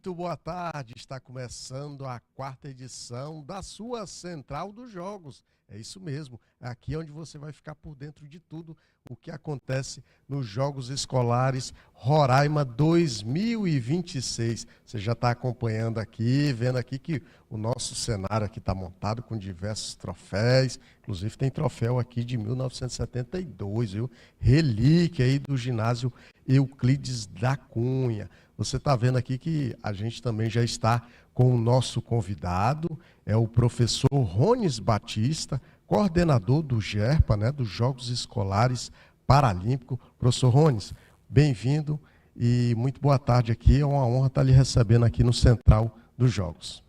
Muito boa tarde, está começando a quarta edição da sua Central dos Jogos. É isso mesmo, aqui é onde você vai ficar por dentro de tudo o que acontece nos Jogos Escolares Roraima 2026. Você já está acompanhando aqui, vendo aqui que o nosso cenário aqui está montado com diversos troféus, inclusive tem troféu aqui de 1972, viu? Relíquia aí do ginásio Euclides da Cunha. Você está vendo aqui que a gente também já está com o nosso convidado, é o professor Rones Batista, coordenador do GERPA, né, dos Jogos Escolares Paralímpicos. Professor Rones, bem-vindo e muito boa tarde aqui. É uma honra estar lhe recebendo aqui no Central dos Jogos.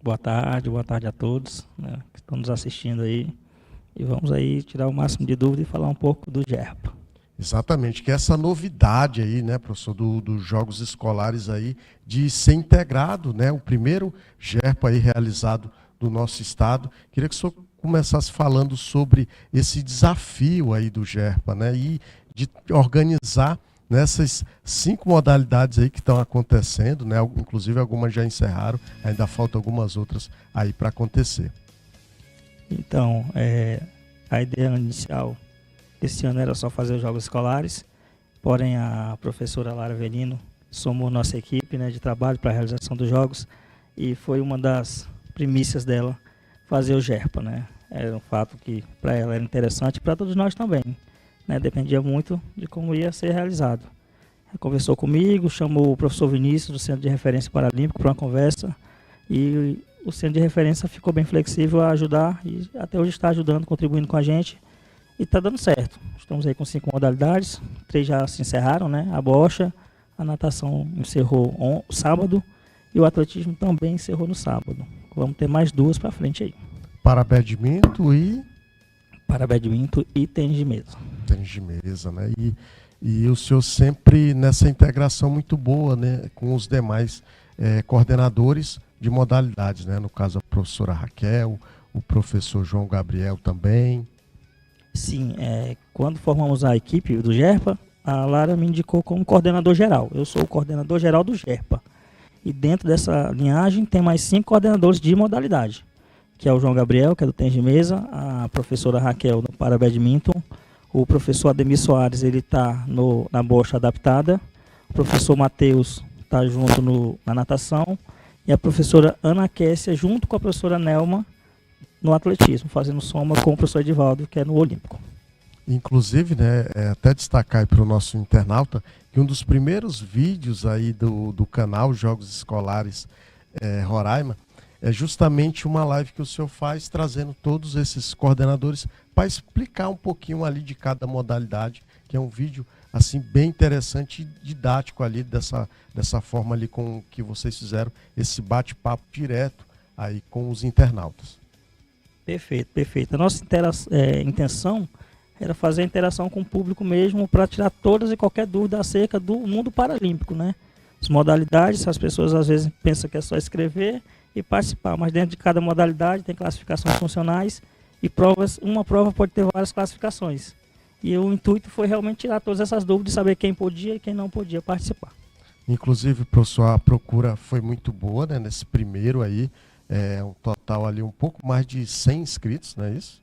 Boa tarde a todos, né, que estão nos assistindo aí. E vamos aí tirar o máximo de dúvida e falar um pouco do GERPA. Exatamente, que é essa novidade aí, né, professor, dos Jogos Escolares aí, de ser integrado, né, o primeiro GERPA aí realizado do nosso estado. Queria que o senhor começasse falando sobre esse desafio aí do GERPA, né, e de organizar nessas 5 modalidades aí que estão acontecendo, né, inclusive algumas já encerraram, ainda faltam algumas outras aí para acontecer. Então, a ideia inicial esse ano era só fazer os Jogos Escolares, porém a professora Lara Avelino somou nossa equipe, né, de trabalho para a realização dos Jogos e foi uma das primícias dela fazer o GERPA, né? Era um fato que para ela era interessante e para todos nós também, né? Dependia muito de como ia ser realizado. Ela conversou comigo, chamou o professor Vinícius do Centro de Referência Paralímpico para uma conversa e o Centro de Referência ficou bem flexível a ajudar e até hoje está ajudando, contribuindo com a gente. E está dando certo. Estamos aí com 5 modalidades, 3 já se encerraram, né? A bocha, a natação encerrou sábado e o atletismo também encerrou no sábado. Vamos ter mais 2 para frente aí. Para badminton e tênis de mesa. Tênis de mesa, né? E o senhor sempre nessa integração muito boa, né, com os demais coordenadores de modalidades, né? No caso a professora Raquel, o professor João Gabriel também. Sim, quando formamos a equipe do GERPA, a Lara me indicou como coordenador geral. Eu sou o coordenador geral do GERPA. E dentro dessa linhagem tem mais 5 coordenadores de modalidade, que é o João Gabriel, que é do tênis de mesa, a professora Raquel do para badminton, o professor Ademir Soares, ele está na bocha adaptada, o professor Matheus está junto na natação, e a professora Ana Kessia, junto com a professora Nelma, no atletismo, fazendo soma com o professor Edivaldo, que é no Olímpico. Inclusive, né, até destacar aí para o nosso internauta, que um dos primeiros vídeos aí do canal Jogos Escolares Roraima é justamente uma live que o senhor faz, trazendo todos esses coordenadores para explicar um pouquinho ali de cada modalidade, que é um vídeo assim bem interessante e didático ali, dessa forma ali com que vocês fizeram esse bate-papo direto aí com os internautas. Perfeito. A nossa intenção era fazer a interação com o público mesmo para tirar todas e qualquer dúvida acerca do mundo paralímpico, né? As modalidades, as pessoas às vezes pensam que é só escrever e participar, mas dentro de cada modalidade tem classificações funcionais e provas. Uma prova pode ter várias classificações. E o intuito foi realmente tirar todas essas dúvidas e saber quem podia e quem não podia participar. Inclusive, professor, a procura foi muito boa, né, nesse primeiro aí. Um total ali um pouco mais de 100 inscritos, não é isso?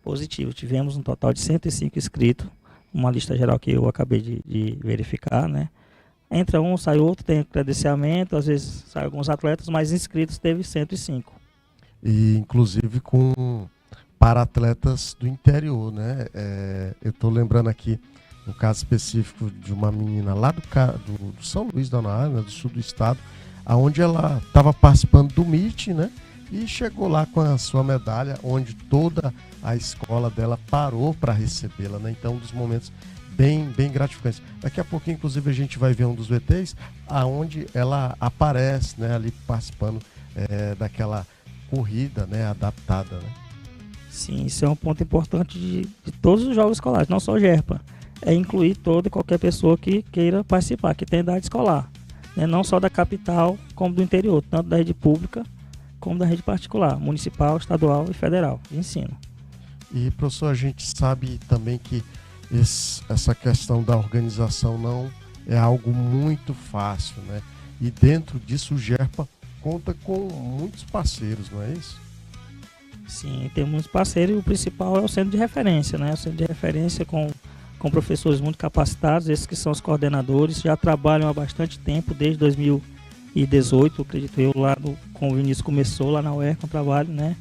Positivo, tivemos um total de 105 inscritos, uma lista geral que eu acabei de verificar, né? Entra um, sai outro, tem credenciamento, às vezes saem alguns atletas, mas inscritos teve 105. E inclusive para atletas do interior, né? Eu estou lembrando aqui um caso específico de uma menina lá do São Luís da Ana, né, do sul do estado, onde ela estava participando do MIT, né? E chegou lá com a sua medalha, onde toda a escola dela parou para recebê-la, né? Então, um dos momentos bem gratificantes. Daqui a pouco, inclusive, a gente vai ver um dos VTs, aonde ela aparece, né? Ali participando daquela corrida, né? Adaptada, né? Sim, isso é um ponto importante de todos os jogos escolares, não só o GERPA. É incluir toda e qualquer pessoa que queira participar, que tem idade escolar. Não só da capital, como do interior, tanto da rede pública como da rede particular, municipal, estadual e federal de ensino. E, professor, a gente sabe também que essa questão da organização não é algo muito fácil, né? e dentro disso o GERPA conta com muitos parceiros, não é isso? Sim, tem muitos parceiros e o principal é o centro de referência, né? O centro de referência com professores muito capacitados, esses que são os coordenadores, já trabalham há bastante tempo, desde 2018, acredito eu, com o Vinícius começou lá na UERJ com o trabalho, né?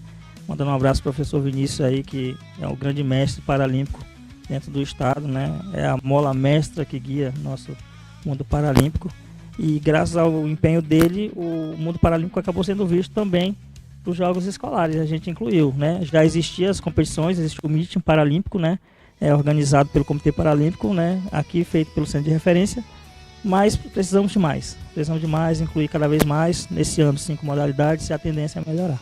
Mandando um abraço para o professor Vinícius aí, que é o grande mestre paralímpico dentro do estado, né? É a mola mestra que guia nosso mundo paralímpico. E graças ao empenho dele, o mundo paralímpico acabou sendo visto também para os Jogos Escolares. A gente incluiu, né? Já existiam as competições, existe o meeting paralímpico, né? É organizado pelo Comitê Paralímpico, né? Aqui feito pelo Centro de Referência. Mas precisamos de mais. Precisamos de mais, incluir cada vez mais. Nesse ano, 5 modalidades e a tendência é melhorar.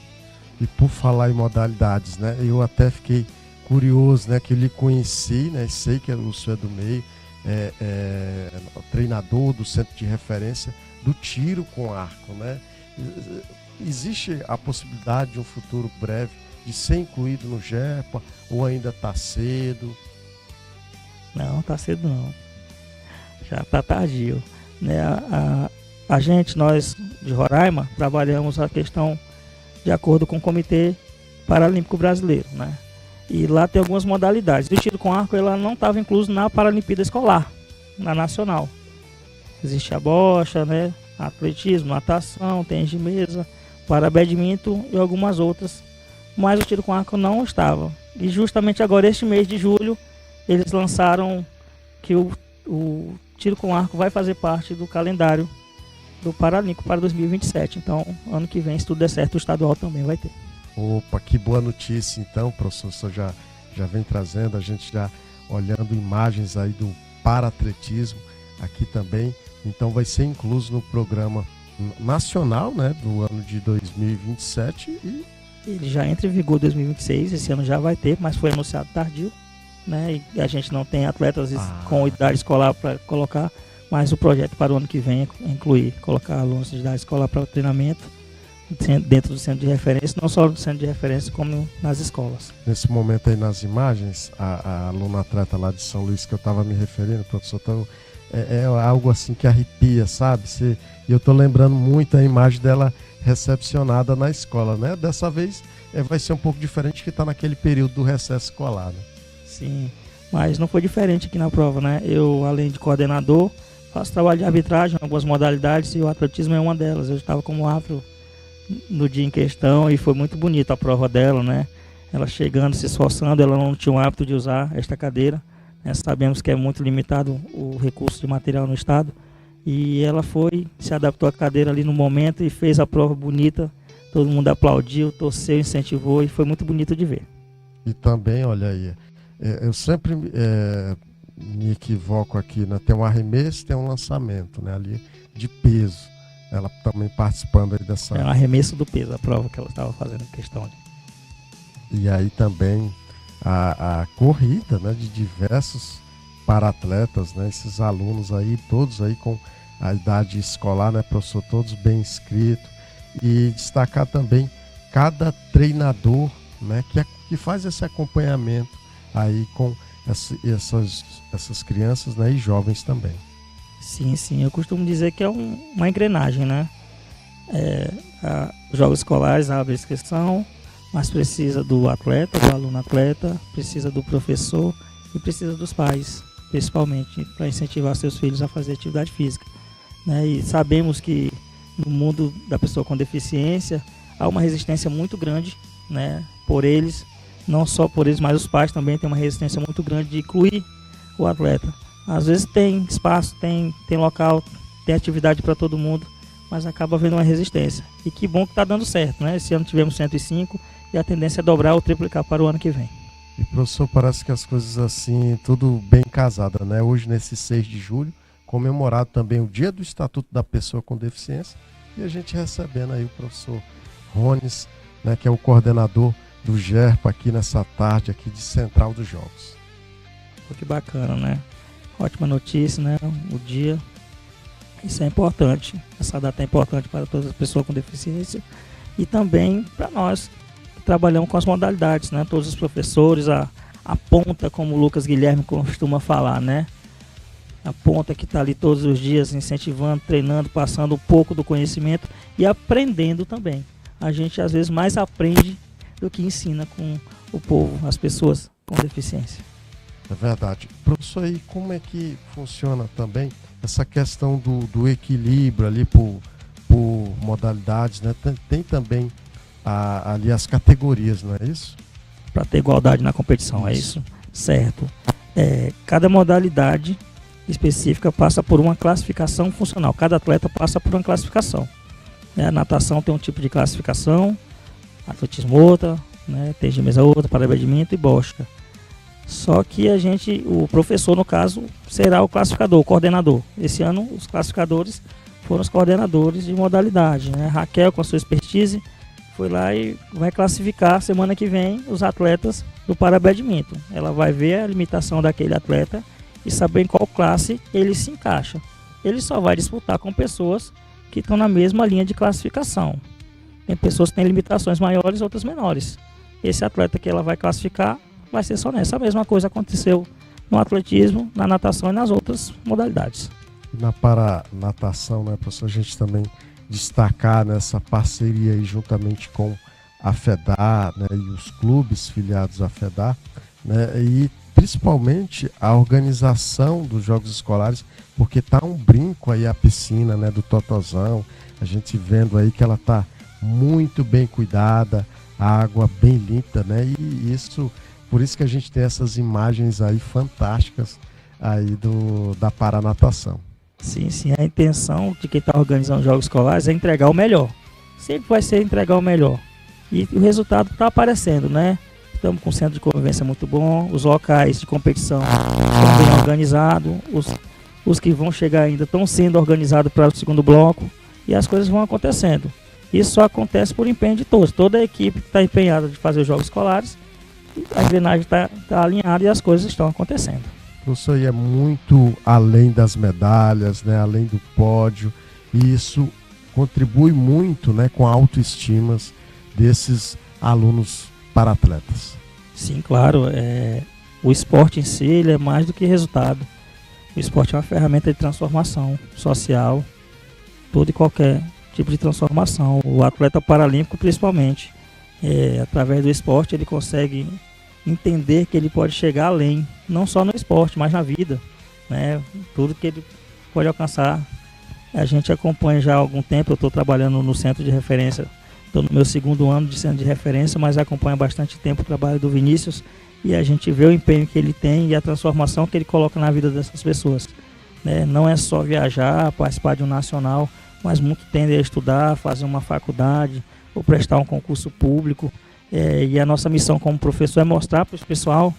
E por falar em modalidades, né? Eu até fiquei curioso, né? Que eu lhe conheci, né? Sei que o senhor é do meio, treinador do Centro de Referência do tiro com arco, né? Existe a possibilidade de um futuro breve de ser incluído no GERPA ou ainda está cedo? Não, está cedo não. Já está tardio, né? A gente, nós de Roraima, trabalhamos a questão de acordo com o Comitê Paralímpico Brasileiro, né? E lá tem algumas modalidades. O tiro com arco ela não estava incluso na Paralimpíada Escolar, na nacional. Existe a bocha, né? Atletismo, natação, tênis de mesa, para badminton e algumas outras. Mas o tiro com arco não estava. E justamente agora, este mês de julho, eles lançaram que o tiro com arco vai fazer parte do calendário do Paralímpico para 2027. Então, ano que vem, se tudo der certo, o estadual também vai ter. Opa, que boa notícia então, professor, já vem trazendo, a gente já olhando imagens aí do para-atletismo aqui também. Então vai ser incluso no programa nacional, né, do ano de 2027 e... Ele já entra em vigor em 2026, esse ano já vai ter, mas foi anunciado tardio, né? E a gente não tem atletas com idade escolar para colocar, mas o projeto para o ano que vem é incluir, colocar alunos de idade escolar para o treinamento dentro do centro de referência, não só no centro de referência, como nas escolas. Nesse momento aí nas imagens, a aluna atleta lá de São Luís que eu estava me referindo, professor, então, é algo assim que arrepia, sabe? E eu estou lembrando muito a imagem dela recepcionada na escola, né? Dessa vez vai ser um pouco diferente que está naquele período do recesso escolar, né? Sim, mas não foi diferente aqui na prova, né? Eu, além de coordenador, faço trabalho de arbitragem em algumas modalidades e o atletismo é uma delas. Eu estava como árbitro no dia em questão e foi muito bonita a prova dela, né? Ela chegando, se esforçando, ela não tinha o hábito de usar esta cadeira, né? Sabemos que é muito limitado o recurso de material no estado. E ela se adaptou à cadeira ali no momento e fez a prova bonita. Todo mundo aplaudiu, torceu, incentivou e foi muito bonito de ver. E também, olha aí, eu sempre me equivoco aqui, né? Tem um arremesso, tem um lançamento, né? Ali de peso. Ela também participando aí dessa... É um arremesso do peso, a prova que ela estava fazendo em questão ali. E aí também a corrida, né? De diversos para-atletas, né? Esses alunos aí, todos aí com a idade escolar, né, professor? Todos bem inscritos. E destacar também cada treinador, né, que faz esse acompanhamento aí com essas crianças, né, e jovens também. Sim, eu costumo dizer que é uma engrenagem, né? Os jogos escolares abrem inscrição, mas precisa do atleta, do aluno atleta, precisa do professor e precisa dos pais, principalmente, para incentivar seus filhos a fazer atividade física, né? E sabemos que no mundo da pessoa com deficiência há uma resistência muito grande, né, por eles, não só por eles, mas os pais também têm uma resistência muito grande de incluir o atleta. Às vezes tem espaço, tem local, tem atividade para todo mundo, mas acaba havendo uma resistência. E que bom que está dando certo, né? Esse ano tivemos 105 e a tendência é dobrar ou triplicar para o ano que vem. E professor, parece que as coisas assim, tudo bem casada, né? Hoje, nesse 6 de julho, comemorado também o Dia do Estatuto da Pessoa com Deficiência, e a gente recebendo aí o professor Rones, né, que é o coordenador do GERPA aqui nessa tarde aqui de Central dos Jogos. Que bacana, né? Ótima notícia, né? O dia, isso é importante, essa data é importante para todas as pessoas com deficiência e também para nós que trabalhamos com as modalidades, né? Todos os professores, a ponta, como o Lucas Guilherme costuma falar, né? a ponta que está ali todos os dias incentivando, treinando, passando um pouco do conhecimento e aprendendo também. A gente às vezes mais aprende do que ensina com o povo, as pessoas com deficiência. É verdade. Professor, aí como é que funciona também essa questão do equilíbrio ali por modalidades, né? Tem também ali as categorias, não é isso? Para ter igualdade na competição, é isso? Certo. Cada modalidade específica passa por uma classificação funcional. Cada atleta passa por uma classificação. A natação tem um tipo de classificação, atletismo outra, né? Tênis de mesa outra, para badminton e bocha. Só que o professor, no caso, será o classificador, o coordenador. Esse ano, os classificadores foram os coordenadores de modalidade, né? Raquel, com a sua expertise, foi lá e vai classificar semana que vem os atletas do para-badminton. Ela vai ver a limitação daquele atleta e saber em qual classe ele se encaixa. Ele só vai disputar com pessoas que estão na mesma linha de classificação. Tem pessoas que têm limitações maiores, outras menores. Esse atleta que ela vai classificar vai ser só nessa. A mesma coisa aconteceu no atletismo, na natação e nas outras modalidades. Na paranatação, né, professor, a gente também destacar nessa parceria aí juntamente com a FEDAR, né, e os clubes filiados à FEDAR, né, e principalmente a organização dos Jogos Escolares, porque tá um brinco aí a piscina, né, do Totozão, a gente vendo aí que ela tá muito bem cuidada, a água bem limpa, né, e isso, por isso que a gente tem essas imagens aí fantásticas aí da paranatação. Sim, a intenção de quem está organizando os Jogos Escolares é entregar o melhor. Sempre vai ser entregar o melhor. E o resultado está aparecendo, né? Estamos com um centro de convivência muito bom, os locais de competição estão bem organizados, os que vão chegar ainda estão sendo organizados para o segundo bloco e as coisas vão acontecendo. Isso só acontece por empenho de todos. Toda a equipe está empenhada de fazer os Jogos Escolares, a engrenagem está alinhada e as coisas estão acontecendo. Professor, e é muito além das medalhas, né, além do pódio, e isso contribui muito, né, com a autoestima desses alunos para-atletas. Sim, claro. O esporte em si ele é mais do que resultado. O esporte é uma ferramenta de transformação social, todo e qualquer tipo de transformação. O atleta paralímpico, principalmente, através do esporte, ele consegue entender que ele pode chegar além, não só no esporte, mas na vida, né? Tudo que ele pode alcançar. A gente acompanha já há algum tempo, eu estou trabalhando no centro de referência, estou no meu 2º ano de centro de referência, mas acompanho há bastante tempo o trabalho do Vinícius e a gente vê o empenho que ele tem e a transformação que ele coloca na vida dessas pessoas, né? Não é só viajar, participar de um nacional, mas muito tende a estudar, fazer uma faculdade ou prestar um concurso público. E a nossa missão como professor é mostrar para o pessoal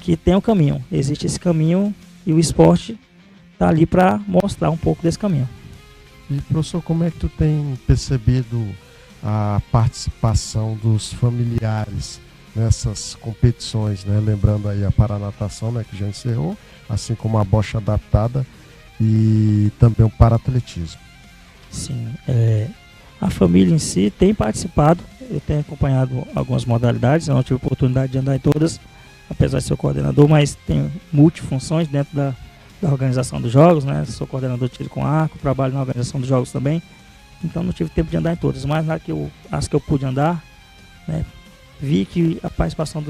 que tem um caminho, existe esse caminho e o esporte está ali para mostrar um pouco desse caminho. E professor, como é que tu tem percebido a participação dos familiares nessas competições, né? Lembrando aí a paranatação, né, que já encerrou, assim como a bocha adaptada e também o paratletismo. Sim, a família em si tem participado, eu tenho acompanhado algumas modalidades, eu não tive oportunidade de andar em todas, apesar de ser coordenador, mas tenho multifunções dentro da organização dos jogos, né? Sou coordenador de tiro com arco, trabalho na organização dos jogos também, então não tive tempo de andar em todas, mas as que eu pude andar, né, vi que a participação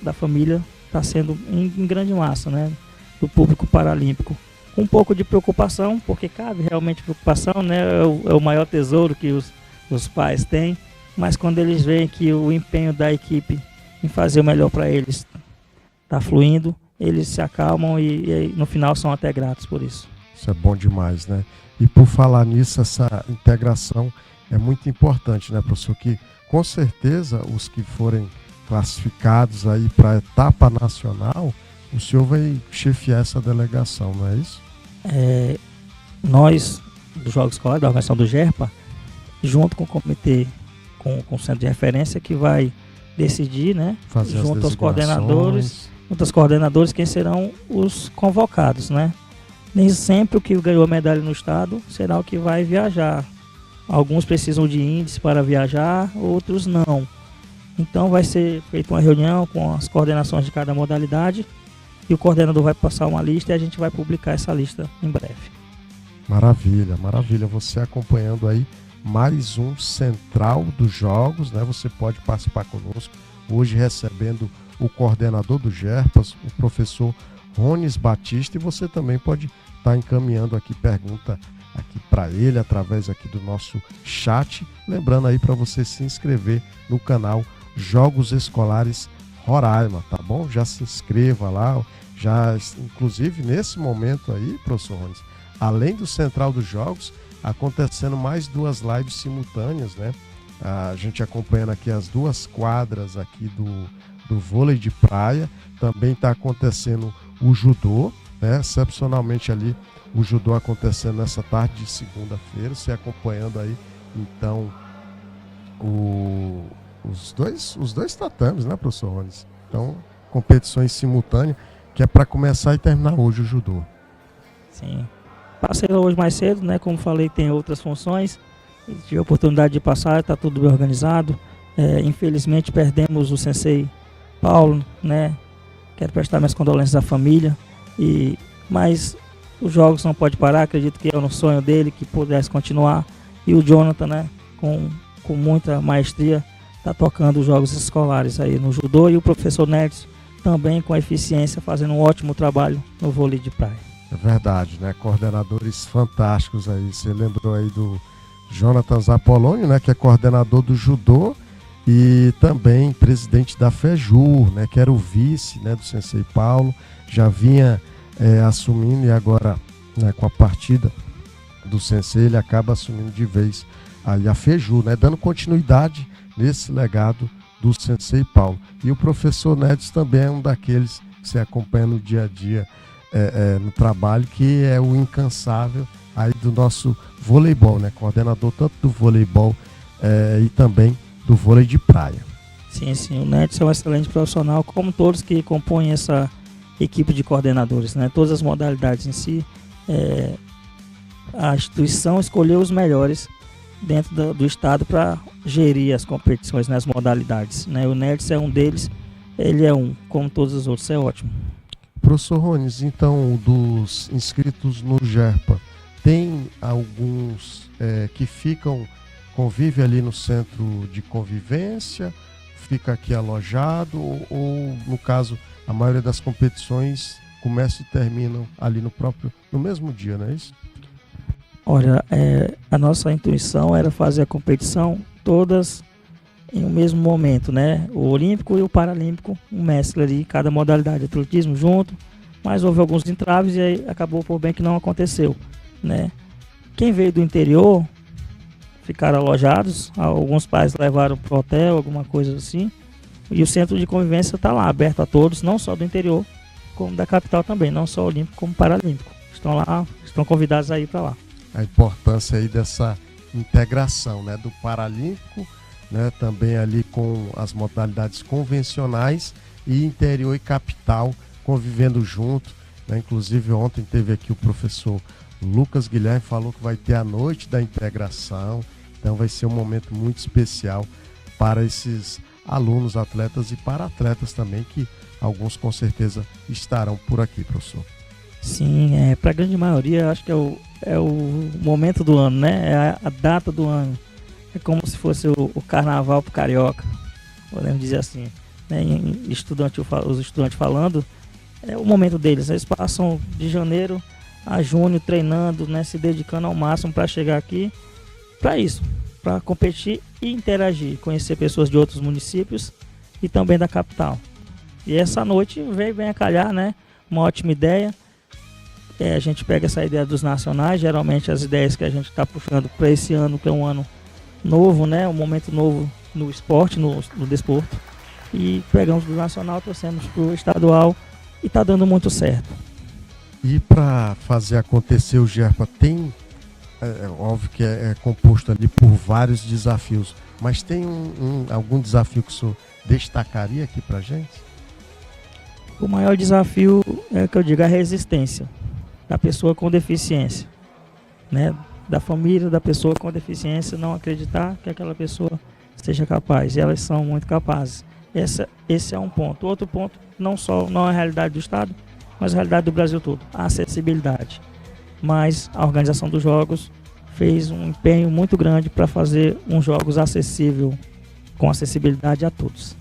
da família está sendo em grande massa, né? Do público paralímpico. Com um pouco de preocupação, porque cabe realmente preocupação, né? É o maior tesouro que os pais têm, mas quando eles veem que o empenho da equipe em fazer o melhor para eles está fluindo, eles se acalmam e no final são até gratos por isso. Isso é bom demais, né? E por falar nisso, essa integração é muito importante, né, professor? Que com certeza os que forem classificados aí para a etapa nacional, o senhor vai chefiar essa delegação, não é isso? Nós, dos Jogos Escolares, da organização do GERPA, junto com o comitê, com o centro de referência, que vai decidir, né, fazer junto aos coordenadores, quem serão os convocados, né? Nem sempre o que ganhou a medalha no estado será o que vai viajar. Alguns precisam de índice para viajar, outros não. Então vai ser feita uma reunião com as coordenações de cada modalidade e o coordenador vai passar uma lista e a gente vai publicar essa lista em breve. Maravilha, maravilha. Você acompanhando aí mais um Central dos Jogos, né? Você pode participar conosco, hoje recebendo o coordenador do GERPAS, o professor Rones Batista, e você também pode estar encaminhando aqui pergunta aqui para ele através aqui do nosso chat, lembrando aí para você se inscrever no canal Jogos Escolares Roraima, tá bom? Já se inscreva lá, já inclusive nesse momento aí, professor Rones, além do Central dos Jogos, acontecendo mais 2 lives simultâneas, né? A gente acompanhando aqui as 2 quadras aqui do vôlei de praia, também está acontecendo o judô, né? Excepcionalmente ali o judô acontecendo nessa tarde de segunda-feira, você acompanhando aí então os dois tatames, né, professor Rones? Então, competições simultâneas, que é para começar e terminar hoje o judô. Sim. Passei hoje mais cedo, né? Como falei, tem outras funções. Tive a oportunidade de passar, está tudo bem organizado. Infelizmente perdemos o sensei Paulo, né? Quero prestar minhas condolências à família. Mas os jogos não podem parar, acredito que é no sonho dele que pudesse continuar. E o Jonathan, né? Com muita maestria, está tocando os jogos escolares aí no judô. E o professor Nerds também com eficiência, fazendo um ótimo trabalho no vôlei de praia. É verdade, né? Coordenadores fantásticos aí. Você lembrou aí do Jonathan Zapolônio, né? Que é coordenador do judô e também presidente da FEJUR, né? Que era o vice, né, do sensei Paulo. Já vinha assumindo e agora, né, com a partida do sensei, ele acaba assumindo de vez aí a FEJUR, né? Dando continuidade nesse legado do sensei Paulo. E o professor Nedes também é um daqueles que você acompanha no dia a dia no trabalho, que é o incansável aí do nosso voleibol, né? Coordenador tanto do voleibol e também do vôlei de praia. Sim, o Nedes é um excelente profissional, como todos que compõem essa equipe de coordenadores, né? Todas as modalidades em si, a instituição escolheu os melhores dentro do estado para gerir as competições nas modalidades, né? O Nedes é um deles, ele é como todos os outros, é ótimo. Professor Rones, então, dos inscritos no GERPA, tem alguns que convivem ali no centro de convivência, fica aqui alojado, ou no caso, a maioria das competições começam e terminam ali no mesmo dia, não é isso? Olha, a nossa intuição era fazer a competição todas em um mesmo momento, né? O olímpico e o paralímpico, um mescla ali, cada modalidade de atletismo junto, mas houve alguns entraves e aí acabou por bem que não aconteceu, né? Quem veio do interior ficaram alojados, alguns pais levaram para o hotel, alguma coisa assim, e o centro de convivência está lá, aberto a todos, não só do interior, como da capital também, não só olímpico como paralímpico. Estão lá, estão convidados a ir para lá. A importância aí dessa integração, né, do paralímpico, né, também ali com as modalidades convencionais e interior e capital convivendo junto, né? Inclusive ontem teve aqui o professor Lucas Guilherme, falou que vai ter a noite da integração, então vai ser um momento muito especial para esses alunos, atletas e para atletas também, que alguns com certeza estarão por aqui, professor. Sim, para a grande maioria acho que é o momento do ano, né? É a data do ano. É como se fosse o carnaval pro carioca, podemos dizer assim, né? Os estudantes falando, é o momento deles. Eles passam de janeiro a junho treinando, né? Se dedicando ao máximo para chegar aqui para isso, para competir e interagir, conhecer pessoas de outros municípios e também da capital. E essa noite vem a calhar, né? Uma ótima ideia. A gente pega essa ideia dos nacionais, geralmente as ideias que a gente está puxando para esse ano, que é um ano novo, né? Um momento novo no esporte, no desporto. E pegamos do nacional, trouxemos para o estadual e está dando muito certo. E para fazer acontecer o GERPA tem, óbvio que é composto ali por vários desafios, mas tem algum desafio que o senhor destacaria aqui para a gente? O maior desafio é que eu digo a resistência da pessoa com deficiência, né? Da família da pessoa com deficiência não acreditar que aquela pessoa seja capaz, e elas são muito capazes. Esse é um ponto. Outro ponto, não é a realidade do Estado, mas a realidade do Brasil todo, a acessibilidade. Mas a organização dos jogos fez um empenho muito grande para fazer uns jogos acessível, com acessibilidade a todos.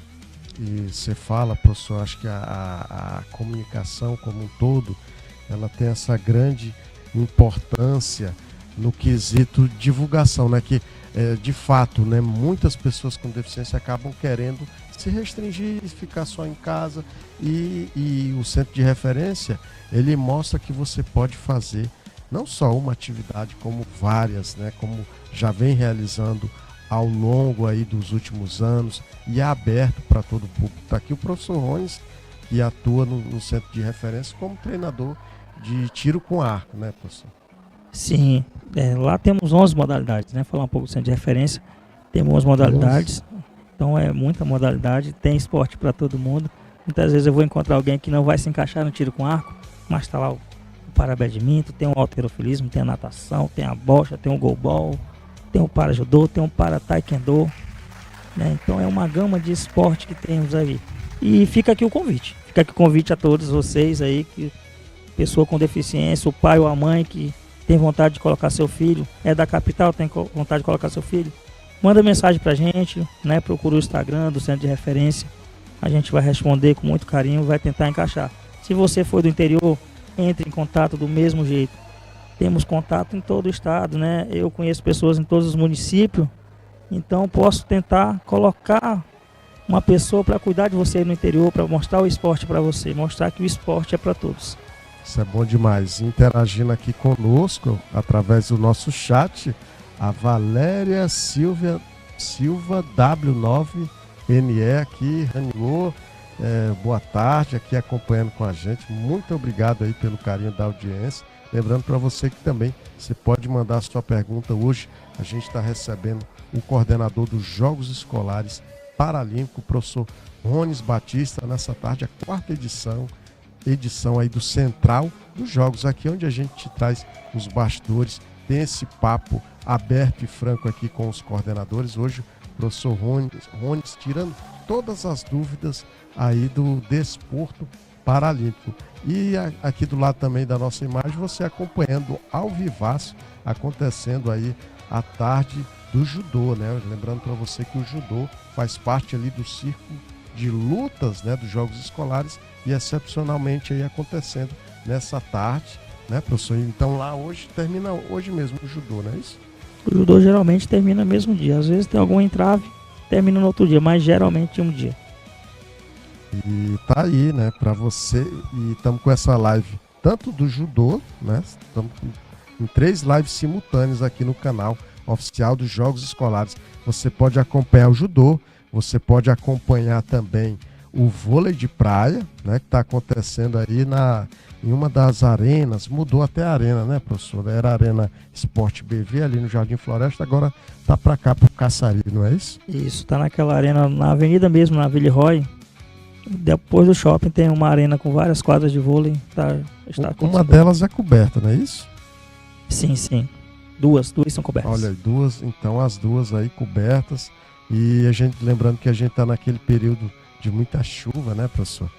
E você fala, professor, acho que a comunicação como um todo, ela tem essa grande importância no quesito divulgação, né? Que de fato, né, muitas pessoas com deficiência acabam querendo se restringir e ficar só em casa, e o centro de referência, ele mostra que você pode fazer não só uma atividade, como várias, né, como já vem realizando ao longo aí dos últimos anos, e é aberto para todo o público. Está aqui o professor Rones, que atua no centro de referência como treinador de tiro com arco, né, professor? Sim, lá temos 11 modalidades, né? Falar um pouco do centro de referência, temos 11 modalidades, então é muita modalidade, tem esporte para todo mundo. Muitas vezes eu vou encontrar alguém que não vai se encaixar no tiro com arco, mas está lá o para-badminton, tem o halterofilismo, tem a natação, tem a bocha, tem o goalball, tem o para-judô, tem o para-taekwondo, né? Então é uma gama de esporte que temos aí. E fica aqui o convite a todos vocês aí, que pessoa com deficiência, o pai ou a mãe que tem vontade de colocar seu filho, é da capital, tem vontade de colocar seu filho, manda mensagem pra gente, né? Procura o Instagram do Centro de Referência, a gente vai responder com muito carinho, vai tentar encaixar. Se você for do interior, entre em contato do mesmo jeito. Temos contato em todo o estado, né? Eu conheço pessoas em todos os municípios, então posso tentar colocar uma pessoa para cuidar de você no interior, para mostrar o esporte para você, mostrar que o esporte é para todos. Isso é bom demais. Interagindo aqui conosco, através do nosso chat, a Valéria Silva W9NE aqui, Raniô, boa tarde, aqui acompanhando com a gente. Muito obrigado aí pelo carinho da audiência. Lembrando para você que também você pode mandar a sua pergunta hoje. A gente está recebendo o coordenador dos Jogos Escolares Paralímpicos, o professor Rones Batista, nessa tarde, a quarta edição aí do Central dos Jogos, aqui onde a gente te traz os bastidores, tem esse papo aberto e franco aqui com os coordenadores. Hoje o professor Rones tirando todas as dúvidas aí do desporto paralímpico. E aqui do lado também da nossa imagem, você acompanhando ao vivaço, acontecendo aí a tarde do judô, né? Lembrando para você que o judô faz parte ali do círculo de lutas, né, dos Jogos Escolares, e excepcionalmente aí acontecendo nessa tarde, né, professor? Então lá hoje, termina hoje mesmo o judô, não é isso? O judô geralmente termina no mesmo dia, às vezes tem algum entrave, termina no outro dia, mas geralmente um dia. E tá aí, né, para você, e estamos com essa live tanto do judô, né, estamos em 3 lives simultâneas aqui no canal oficial dos Jogos Escolares. Você pode acompanhar o judô, você pode acompanhar também o vôlei de praia, né, que está acontecendo aí em uma das arenas, mudou até a arena, né, professor? Era a Arena Esporte BV ali no Jardim Floresta, agora tá para cá, para o Caçari, não é isso? Isso, tá naquela arena, na avenida mesmo, na Villeroy. Depois do shopping tem uma arena com várias quadras de vôlei. Uma delas é coberta, não é isso? Sim, sim. Duas são cobertas. Olha, então as duas aí cobertas. E a gente, lembrando que a gente está naquele período de muita chuva, né, professor?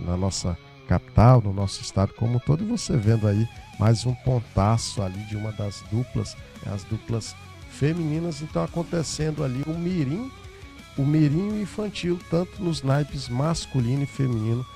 Na nossa capital, no nosso estado como um todo. E você vendo aí mais um pontaço ali de uma das duplas, as duplas femininas. Então acontecendo ali o mirim infantil, tanto nos naipes masculino e feminino.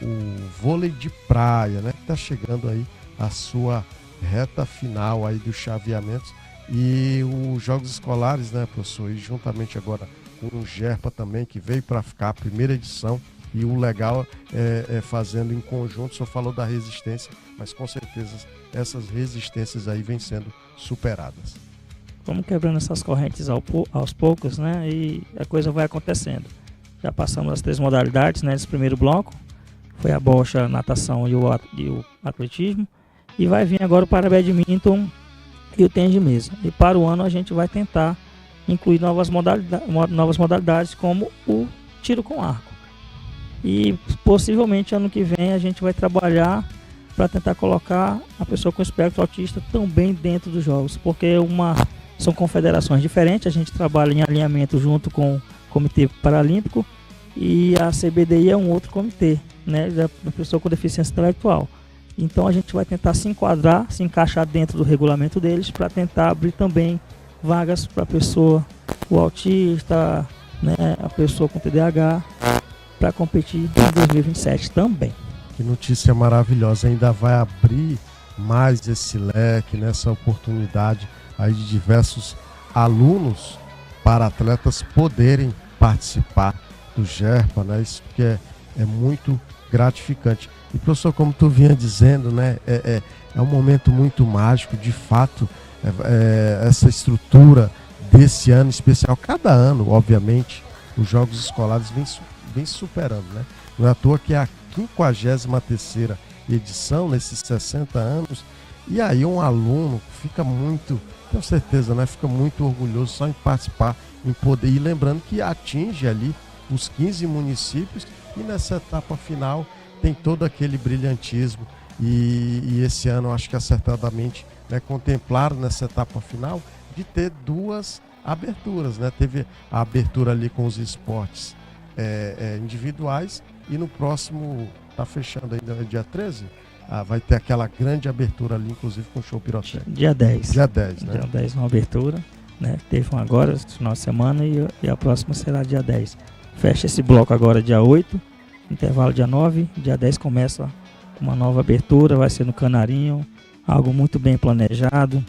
O vôlei de praia, né, que está chegando aí a sua reta final aí dos chaveamentos, e os Jogos Escolares, né, professor, e juntamente agora com o Gerpa também, que veio para ficar a primeira edição, e o legal é fazendo em conjunto. O senhor falou da resistência, mas com certeza essas resistências aí vêm sendo superadas. Vamos quebrando essas correntes aos poucos, né, e a coisa vai acontecendo. Já passamos as 3 modalidades, né, nesse primeiro bloco, foi a bocha, a natação e o atletismo. E vai vir agora o para-badminton e o tênis de mesa. E para o ano a gente vai tentar incluir novas modalidades como o tiro com arco. E possivelmente ano que vem a gente vai trabalhar para tentar colocar a pessoa com espectro autista também dentro dos jogos. Porque são confederações diferentes, a gente trabalha em alinhamento junto com o Comitê Paralímpico, e a CBDI é um outro comitê, né, da pessoa com deficiência intelectual. Então a gente vai tentar se enquadrar, se encaixar dentro do regulamento deles para tentar abrir também vagas para a pessoa, o autista, né, a pessoa com TDAH, para competir em 2027 também. Que notícia maravilhosa, ainda vai abrir mais esse leque, nessa oportunidade aí de diversos alunos para atletas poderem participar do GERPA, né? Isso que é muito gratificante. E professor, como tu vinha dizendo, né, é um momento muito mágico, de fato, essa estrutura desse ano especial, cada ano, obviamente, os jogos escolares vem superando, né? Não é à toa que é a 53ª edição nesses 60 anos, e aí um aluno fica muito, com certeza, né, fica muito orgulhoso só em participar, em poder, e lembrando que atinge ali os 15 municípios, e nessa etapa final tem todo aquele brilhantismo, e esse ano, acho que acertadamente, né, contemplaram nessa etapa final de ter duas aberturas, né? Teve a abertura ali com os esportes individuais, e no próximo, tá fechando ainda, dia 13, vai ter aquela grande abertura ali, inclusive com show pirotécnico. Dia 10. Dia 10, né? Dia 10 uma abertura, né? Teve uma agora, esse final de semana, e a próxima será dia 10. Fecha esse bloco agora dia 8, intervalo dia 9, dia 10 começa uma nova abertura, vai ser no Canarinho, algo muito bem planejado.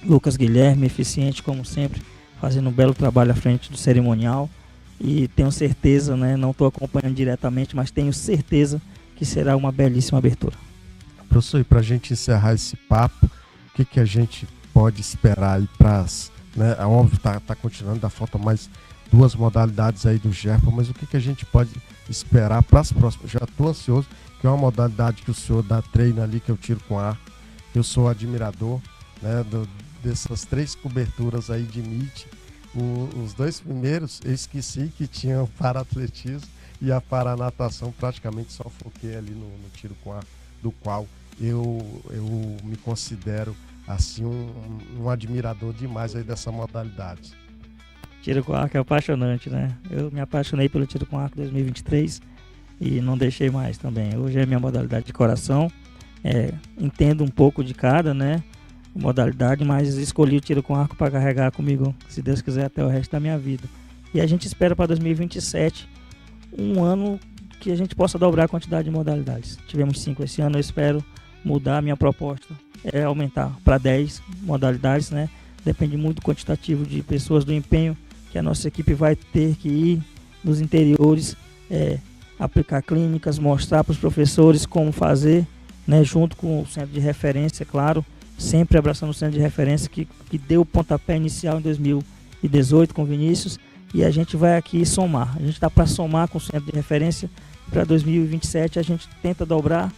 Lucas Guilherme, eficiente como sempre, fazendo um belo trabalho à frente do cerimonial, e tenho certeza, né, não estou acompanhando diretamente, mas tenho certeza que será uma belíssima abertura. Professor, e para a gente encerrar esse papo, o que a gente pode esperar aí para as, né, é óbvio, tá continuando, dá falta mais 2 modalidades aí do GERPA, mas o que a gente pode esperar para as próximas? Já estou ansioso, que é uma modalidade que o senhor dá treino ali, que eu tiro com ar. Eu sou admirador, né, dessas 3 coberturas aí de MIT. Os 2 primeiros eu esqueci que tinham para-atletismo, e a para-natação praticamente só foquei ali no tiro com ar, do qual eu me considero assim um admirador demais aí dessa modalidade. Tiro com arco é apaixonante, né? Eu me apaixonei pelo tiro com arco 2023 e não deixei mais também. Hoje é minha modalidade de coração. Entendo um pouco de cada, né, modalidade, mas escolhi o tiro com arco para carregar comigo, se Deus quiser, até o resto da minha vida. E a gente espera para 2027 um ano que a gente possa dobrar a quantidade de modalidades. Tivemos 5 esse ano, eu espero mudar. A minha proposta é aumentar para 10 modalidades, né? Depende muito do quantitativo de pessoas, do empenho que a nossa equipe vai ter que ir nos interiores, aplicar clínicas, mostrar para os professores como fazer, né? Junto com o centro de referência, claro, sempre abraçando o centro de referência que deu o pontapé inicial em 2018 com o Vinícius. E a gente vai aqui somar. A gente está para somar com o centro de referência. Para 2027 a gente tenta dobrar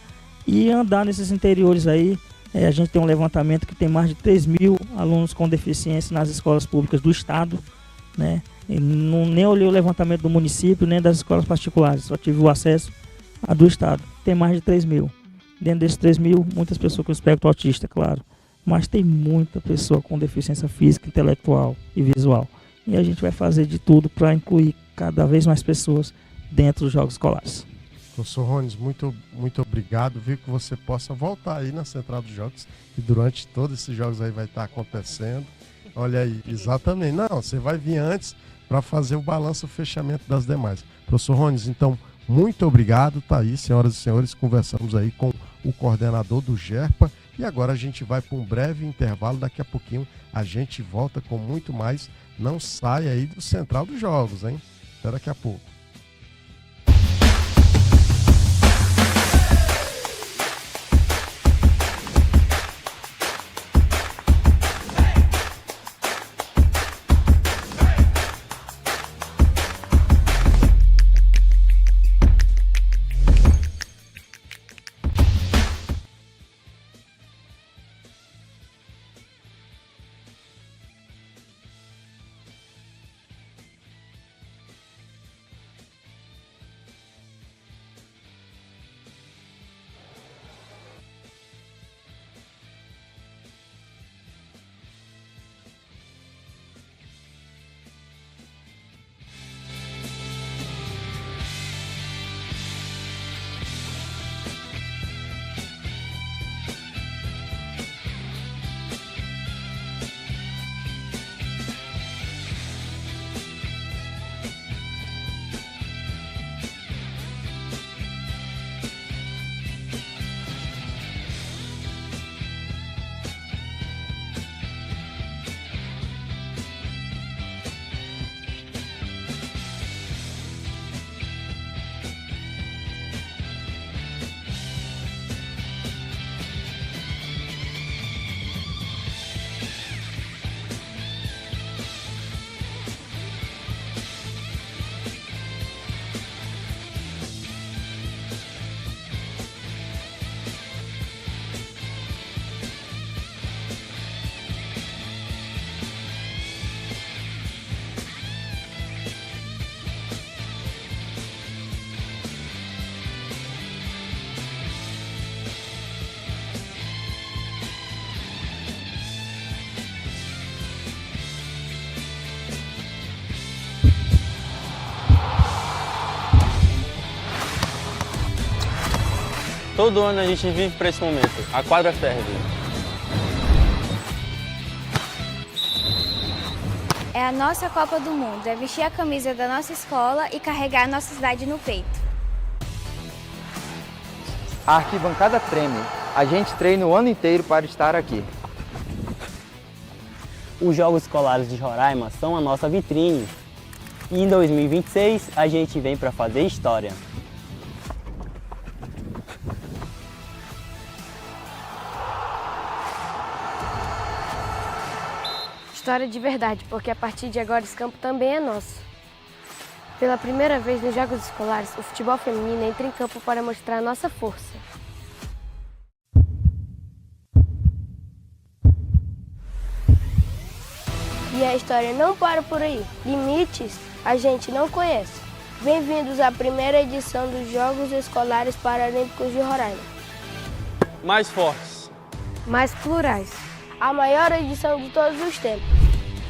e andar nesses interiores aí. A gente tem um levantamento que tem mais de 3.000 alunos com deficiência nas escolas públicas do estado, né? E nem olhei o levantamento do município, nem das escolas particulares. Só tive o acesso a do estado. Tem mais de 3.000. Dentro desses 3.000, muitas pessoas com espectro autista, claro. Mas tem muita pessoa com deficiência física, intelectual e visual. E a gente vai fazer de tudo para incluir cada vez mais pessoas dentro dos jogos escolares. Professor Rones, muito obrigado. Vi que você possa voltar aí na Central dos Jogos, que durante todos esses jogos aí vai estar acontecendo. Olha aí, exatamente. Não, você vai vir antes para fazer o balanço, o fechamento das demais. Professor Rones, então, muito obrigado. Tá aí, senhoras e senhores, conversamos aí com o coordenador do GERPA, e agora a gente vai para um breve intervalo. Daqui a pouquinho a gente volta com muito mais. Não saia aí do Central dos Jogos, hein? Até daqui a pouco. Todo ano a gente vive para esse momento. A quadra ferve. É a nossa Copa do Mundo, é vestir a camisa da nossa escola e carregar a nossa cidade no peito. A arquibancada treme. A gente treina o ano inteiro para estar aqui. Os Jogos Escolares de Roraima são a nossa vitrine. E em 2026 a gente vem para fazer história. História de verdade, porque a partir de agora esse campo também é nosso. Pela primeira vez nos Jogos Escolares, o futebol feminino entra em campo para mostrar a nossa força. E a história não para por aí. Limites a gente não conhece. Bem-vindos à primeira edição dos Jogos Escolares Paralímpicos de Roraima. Mais fortes. Mais plurais. A maior edição de todos os tempos.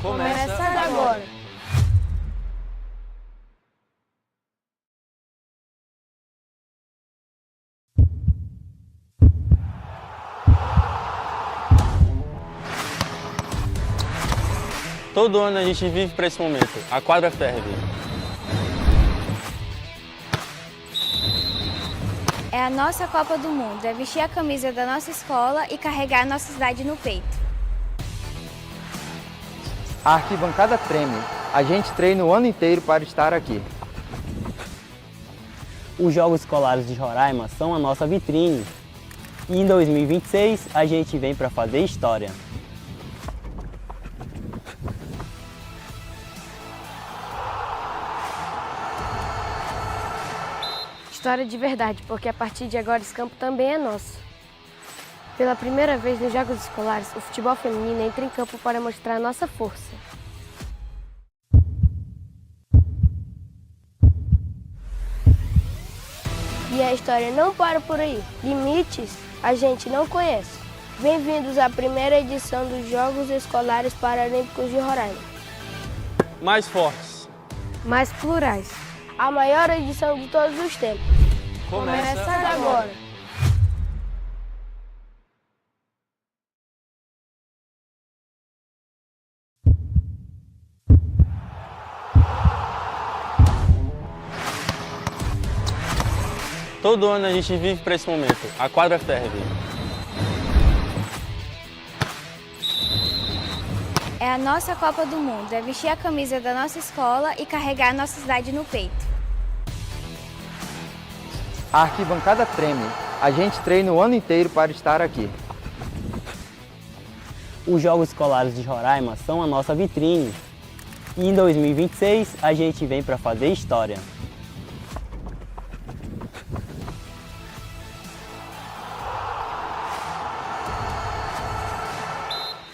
Começa agora. Todo ano a gente vive para esse momento. A quadra ferve. É a nossa Copa do Mundo, é vestir a camisa da nossa escola e carregar a nossa cidade no peito. A arquibancada treme. A gente treina o ano inteiro para estar aqui. Os Jogos Escolares de Roraima são a nossa vitrine. E em 2026 a gente vem para fazer história. História de verdade, porque a partir de agora esse campo também é nosso. Pela primeira vez nos Jogos Escolares, o futebol feminino entra em campo para mostrar a nossa força. E a história não para por aí. Limites a gente não conhece. Bem-vindos à primeira edição dos Jogos Escolares Paralímpicos de Roraima. Mais fortes. Mais plurais. A maior edição de todos os tempos. Começa agora. Todo ano a gente vive para esse momento. A quadra ferve. É a nossa Copa do Mundo, é vestir a camisa da nossa escola e carregar a nossa cidade no peito. A arquibancada treme. A gente treina o ano inteiro para estar aqui. Os Jogos Escolares de Roraima são a nossa vitrine. E em 2026 a gente vem para fazer história.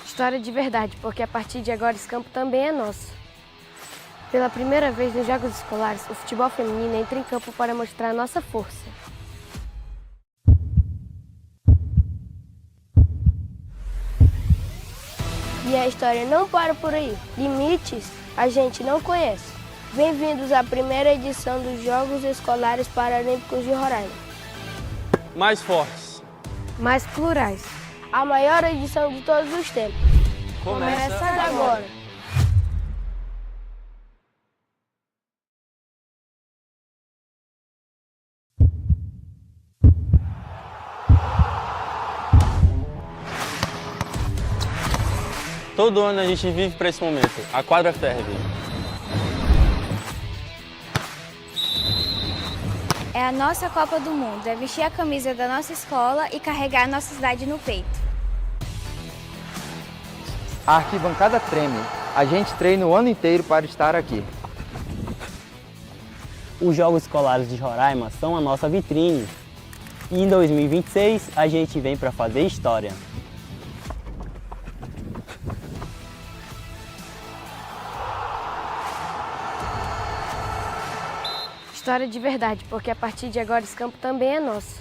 História de verdade, porque a partir de agora esse campo também é nosso. Pela primeira vez nos Jogos Escolares, o futebol feminino entra em campo para mostrar a nossa força. E a história não para por aí. Limites a gente não conhece. Bem-vindos à primeira edição dos Jogos Escolares Paralímpicos de Roraima. Mais fortes. Mais plurais. A maior edição de todos os tempos. Começa agora. Todo ano a gente vive para esse momento. A quadra ferve. É a nossa Copa do Mundo, é vestir a camisa da nossa escola e carregar a nossa cidade no peito. A arquibancada treme. A gente treina o ano inteiro para estar aqui. Os Jogos Escolares de Roraima são a nossa vitrine. E em 2026 a gente vem para fazer história. História de verdade, porque a partir de agora esse campo também é nosso.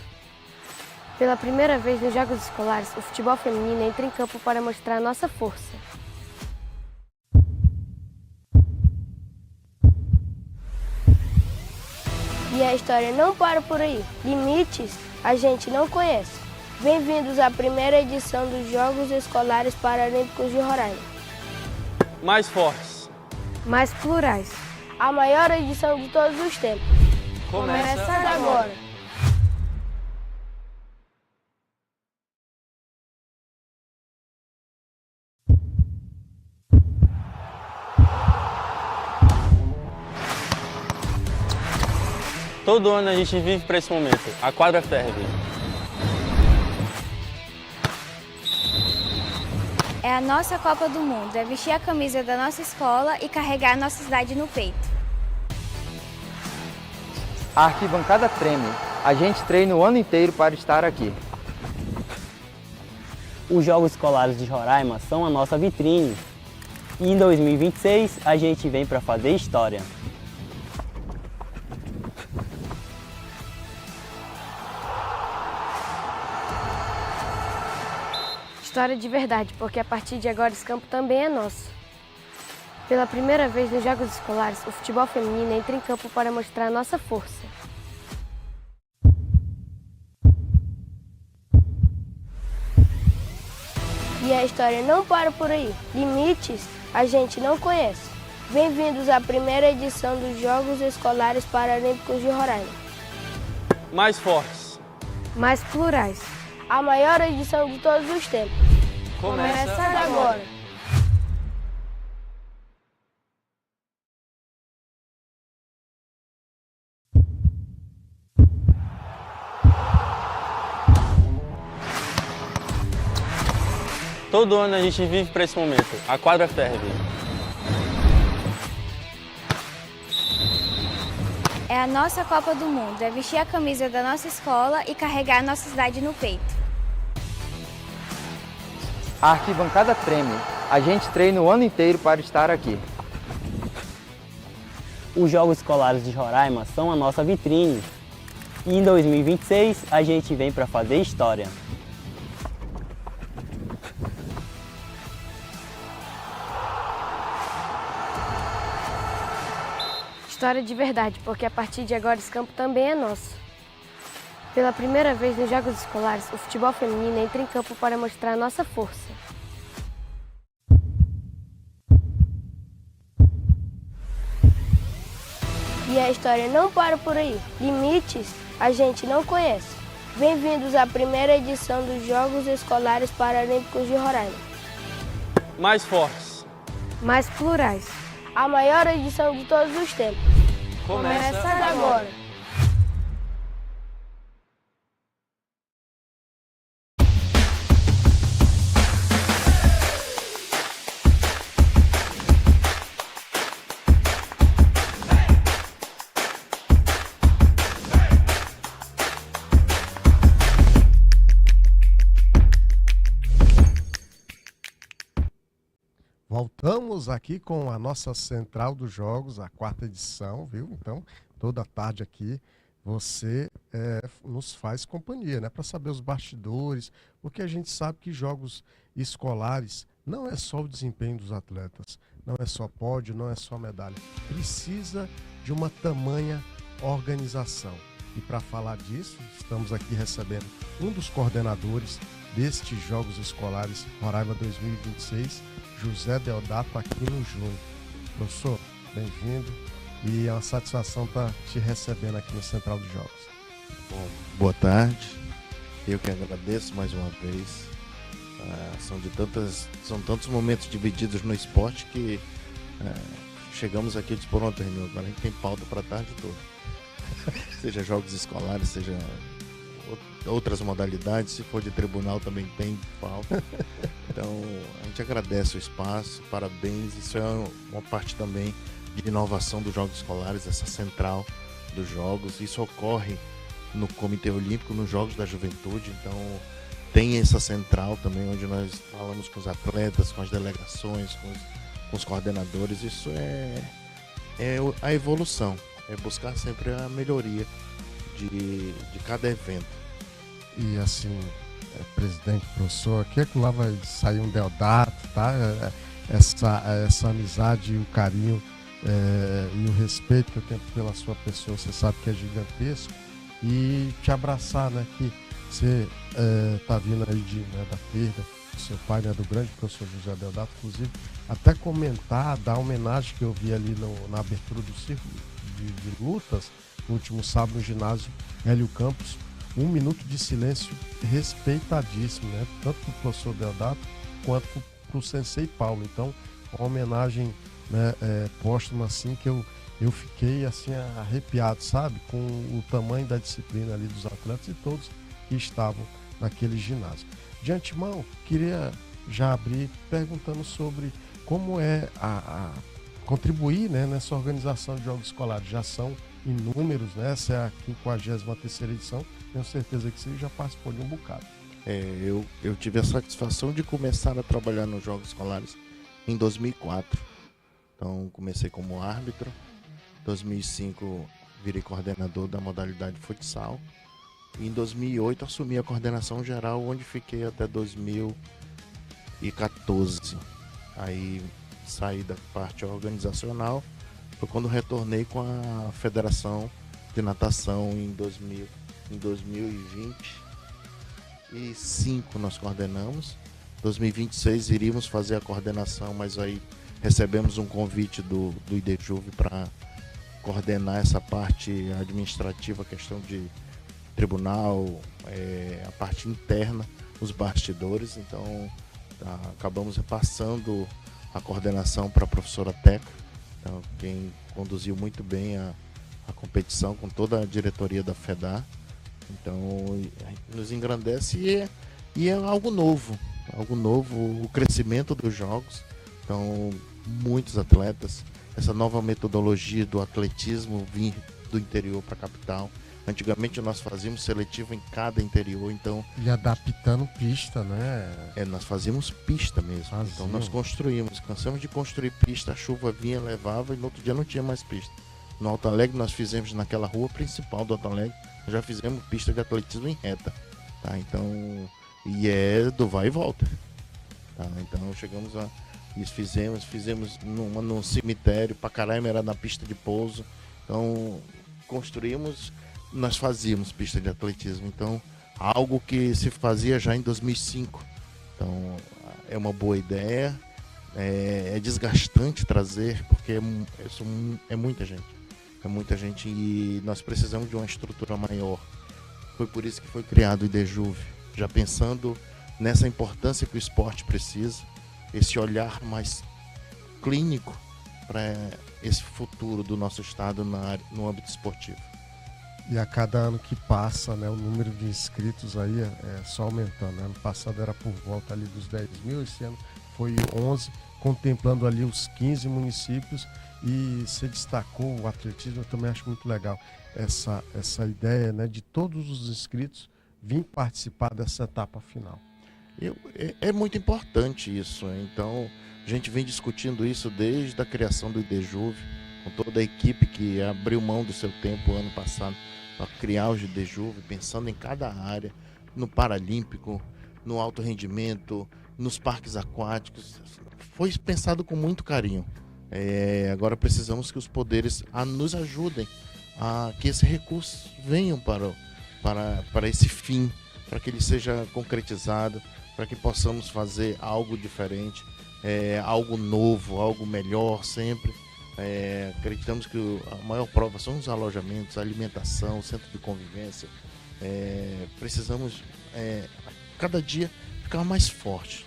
Pela primeira vez nos Jogos Escolares, o futebol feminino entra em campo para mostrar a nossa força. E E a história não para por aí. Limites a gente não conhece. Bem-vindos à primeira edição dos Jogos Escolares Paralímpicos de Roraima. Mais fortes. Mais plurais. A maior edição de todos os tempos. Começa agora. Todo ano a gente vive para esse momento. A quadra ferve. É a nossa Copa do Mundo, é vestir a camisa da nossa escola e carregar a nossa cidade no peito. A arquibancada treme. A gente treina o ano inteiro para estar aqui. Os Jogos Escolares de Roraima são a nossa vitrine. E em 2026 a gente vem para fazer história. História de verdade, porque a partir de agora esse campo também é nosso. Pela primeira vez nos Jogos Escolares, o futebol feminino entra em campo para mostrar a nossa força. E a história não para por aí. Limites a gente não conhece. Bem-vindos à primeira edição dos Jogos Escolares Paralímpicos de Roraima. Mais fortes. Mais plurais. A maior edição de todos os tempos. Começa agora. Todo ano a gente vive para esse momento. A quadra ferve. É a nossa Copa do Mundo, é vestir a camisa da nossa escola e carregar a nossa cidade no peito. A arquibancada treme. A gente treina o ano inteiro para estar aqui. Os Jogos Escolares de Roraima são a nossa vitrine. E em 2026 a gente vem para fazer história. História de verdade, porque a partir de agora esse campo também é nosso. Pela primeira vez nos Jogos Escolares, o futebol feminino entra em campo para mostrar a nossa força. E a história não para por aí. Limites a gente não conhece. Bem-vindos à primeira edição dos Jogos Escolares Paralímpicos de Roraima. Mais fortes. Mais plurais. A maior edição de todos os tempos. Começa agora. Voltamos aqui com a nossa Central dos Jogos, a 4ª edição, viu? Então, toda tarde aqui você nos faz companhia, né? Para saber os bastidores, porque a gente sabe que jogos escolares não é só o desempenho dos atletas, não é só pódio, não é só medalha. Precisa de uma tamanha organização. E para falar disso, estamos aqui recebendo um dos coordenadores destes Jogos Escolares Roraima 2026, José Deodato Aquino Júnior. Professor, bem-vindo e é uma satisfação estar te recebendo aqui no Central dos Jogos. Bom, boa tarde, eu que agradeço mais uma vez. São tantos momentos divididos no esporte que chegamos aqui e disse, pronto, Renil, agora a gente tem pauta para a tarde toda. Seja jogos escolares, seja outras modalidades, se for de tribunal também tem pauta. Então a gente agradece o espaço, parabéns, isso é uma parte também de inovação dos Jogos Escolares, essa central dos Jogos, isso ocorre no Comitê Olímpico, nos Jogos da Juventude, então tem essa central também, onde nós falamos com os atletas, com as delegações, com os coordenadores, isso é a evolução, é buscar sempre a melhoria de cada evento. E assim, presidente, professor, aqui é que lá vai sair um Deodato, tá? Essa amizade e o carinho e o respeito que eu tenho pela sua pessoa, você sabe que é gigantesco, e te abraçar, né, que você tá vindo aí da perda do seu pai, né, do grande professor José Deodato, inclusive, até comentar, dar homenagem que eu vi ali na abertura do círculo de lutas, no último sábado no ginásio Hélio Campos, 1 minuto de silêncio respeitadíssimo, né, tanto para o professor Deodato quanto para o Sensei Paulo. Então, uma homenagem, né, póstuma, assim, que eu fiquei assim arrepiado, sabe, com o tamanho da disciplina ali dos atletas e todos que estavam naquele ginásio. De antemão, queria já abrir perguntando sobre como é a contribuir, né, nessa organização de jogos escolares. Já são inúmeros, né? Essa é a 53ª edição, tenho certeza que você já participou de um bocado. Eu tive a satisfação de começar a trabalhar nos jogos escolares em 2004. Então comecei como árbitro, em 2005 virei coordenador da modalidade futsal, e em 2008 assumi a coordenação geral, onde fiquei até 2014. Aí saí da parte organizacional, foi quando retornei com a Federação de Natação em 2025 nós coordenamos. 2026 iríamos fazer a coordenação, mas aí recebemos um convite do IDJuve para coordenar essa parte administrativa, questão de tribunal, a parte interna, os bastidores. Então acabamos repassando a coordenação para a professora Teca, então, quem conduziu muito bem a competição com toda a diretoria da FEDAR. Então nos engrandece e é algo novo, o crescimento dos jogos. Então muitos atletas, essa nova metodologia do atletismo vir do interior para a capital. Antigamente nós fazíamos seletivo em cada interior, então... E adaptando pista, né? Nós fazíamos pista mesmo. Então nós cansamos de construir pista, a chuva vinha, levava e no outro dia não tinha mais pista. No Alto Alegre nós fizemos naquela rua principal do Alto Alegre, nós já fizemos pista de atletismo em reta, tá? Então, e é do vai e volta, tá? Então chegamos a... Fizemos num cemitério, Pacaraima era na pista de pouso, então construímos... Nós fazíamos pista de atletismo, então algo que se fazia já em 2005. Então é uma boa ideia, é desgastante trazer, porque é muita gente e nós precisamos de uma estrutura maior. Foi por isso que foi criado o IDJuve, já pensando nessa importância que o esporte precisa, esse olhar mais clínico para esse futuro do nosso estado no âmbito esportivo. E a cada ano que passa, né, o número de inscritos aí é só aumentando, né? Ano passado era por volta ali dos 10 mil, esse ano foi 11, contemplando ali os 15 municípios. E você destacou o atletismo, eu também acho muito legal essa ideia, né, de todos os inscritos vir participar dessa etapa final. É muito importante isso, então a gente vem discutindo isso desde a criação do IDJuve, com toda a equipe que abriu mão do seu tempo ano passado para criar o IDJuve, pensando em cada área, no Paralímpico, no alto rendimento, nos parques aquáticos. Foi pensado com muito carinho. Agora precisamos que os poderes nos ajudem a que esse recurso venham para esse fim, para que ele seja concretizado, para que possamos fazer algo diferente, algo novo, algo melhor sempre. Acreditamos que a maior prova são os alojamentos, a alimentação, o centro de convivência. Precisamos cada dia ficar mais forte,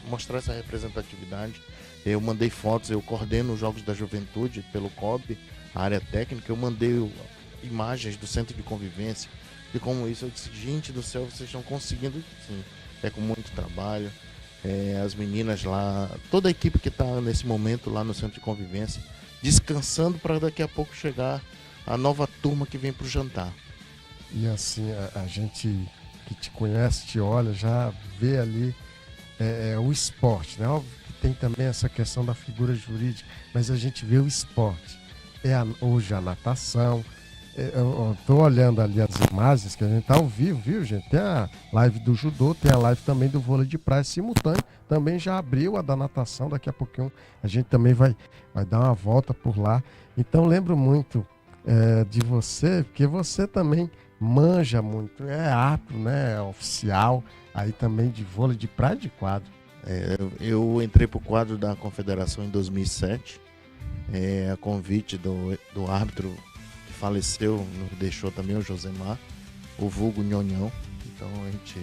mostrar essa representatividade. Eu mandei fotos, eu coordeno os Jogos da Juventude pelo COB, a área técnica, eu mandei imagens do centro de convivência e como isso, eu disse, gente do céu, vocês estão conseguindo, sim, com muito trabalho. As meninas lá, toda a equipe que está nesse momento lá no centro de convivência, descansando para daqui a pouco chegar a nova turma que vem para o jantar. E assim, a gente que te conhece, te olha, já vê ali o esporte, né? Óbvio que tem também essa questão da figura jurídica, mas a gente vê o esporte. Hoje a natação, Eu tô olhando ali as imagens que a gente tá ao vivo, viu, gente? Tem a live do judô, tem a live também do vôlei de praia simultâneo. Também já abriu a da natação, daqui a pouquinho a gente também vai dar uma volta por lá. Então lembro muito de você, porque você também manja muito, é árbitro, né? É oficial aí também de vôlei de praia e de quadro. Eu entrei pro quadro da Confederação em 2007, a convite do árbitro que faleceu, nos deixou também, o Josemar, o vulgo Nhonhão. Então a gente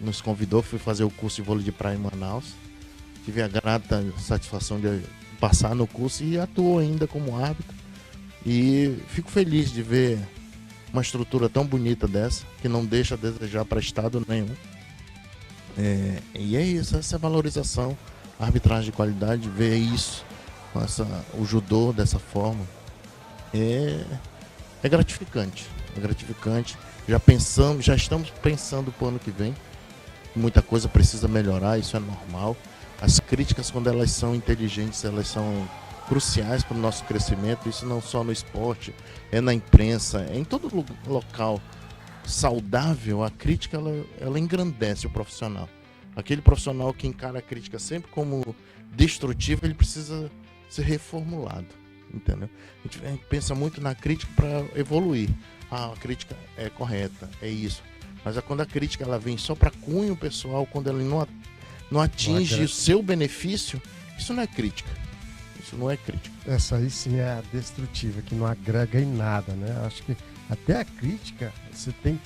nos convidou, fui fazer o curso de vôlei de praia em Manaus. Tive a grata satisfação de passar no curso e atuo ainda como árbitro. E fico feliz de ver uma estrutura tão bonita dessa, que não deixa a desejar para estado nenhum. E é isso, essa valorização, a arbitragem de qualidade, ver isso, o judô dessa forma, é gratificante, já estamos pensando para o ano que vem, muita coisa precisa melhorar, isso é normal. As críticas, quando elas são inteligentes, elas são cruciais para o nosso crescimento, isso não só no esporte, é na imprensa, é em todo local saudável. A crítica ela engrandece o profissional. Aquele profissional que encara a crítica sempre como destrutiva, ele precisa ser reformulado, entendeu? A gente pensa muito na crítica para evoluir. A crítica é correta, é isso. Mas quando a crítica ela vem só para cunho pessoal, quando ela não atinge o seu benefício, isso não é crítica. Isso não é crítica. Essa aí sim é a destrutiva, que não agrega em nada, né? Acho que até a crítica, você tem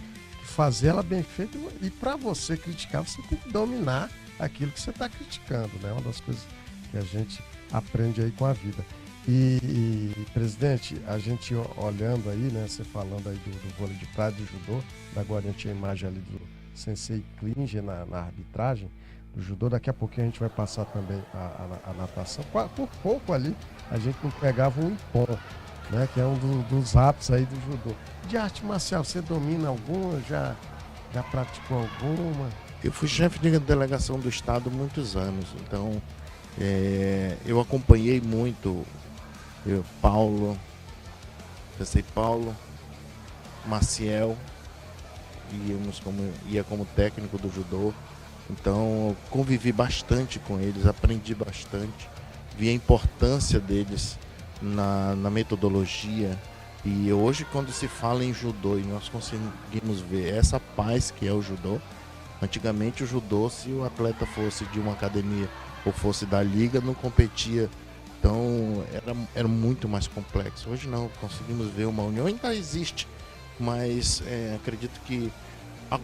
que fazer ela bem feita, e para você criticar, você tem que dominar aquilo que você está criticando, né? Uma das coisas que a gente aprende aí com a vida. E presidente, a gente olhando aí, né? Você falando aí do vôlei de praia, do judô, agora a gente tinha a imagem ali do Sensei Klinger na arbitragem do judô. Daqui a pouquinho a gente vai passar também a natação. Por pouco ali a gente não pegava um impom, né? Que é um dos ápices aí do judô. De arte marcial, você domina alguma? Já praticou alguma? Eu fui chefe de delegação do estado muitos anos, então eu acompanhei muito Paulo, Maciel, ia como técnico do judô. Então convivi bastante com eles, aprendi bastante, vi a importância deles na metodologia. E hoje, quando se fala em judô, e nós conseguimos ver essa paz que é o judô. Antigamente o judô, se o atleta fosse de uma academia ou fosse da liga, não competia. Então era muito mais complexo. Hoje não, conseguimos ver uma união, ainda existe, mas acredito que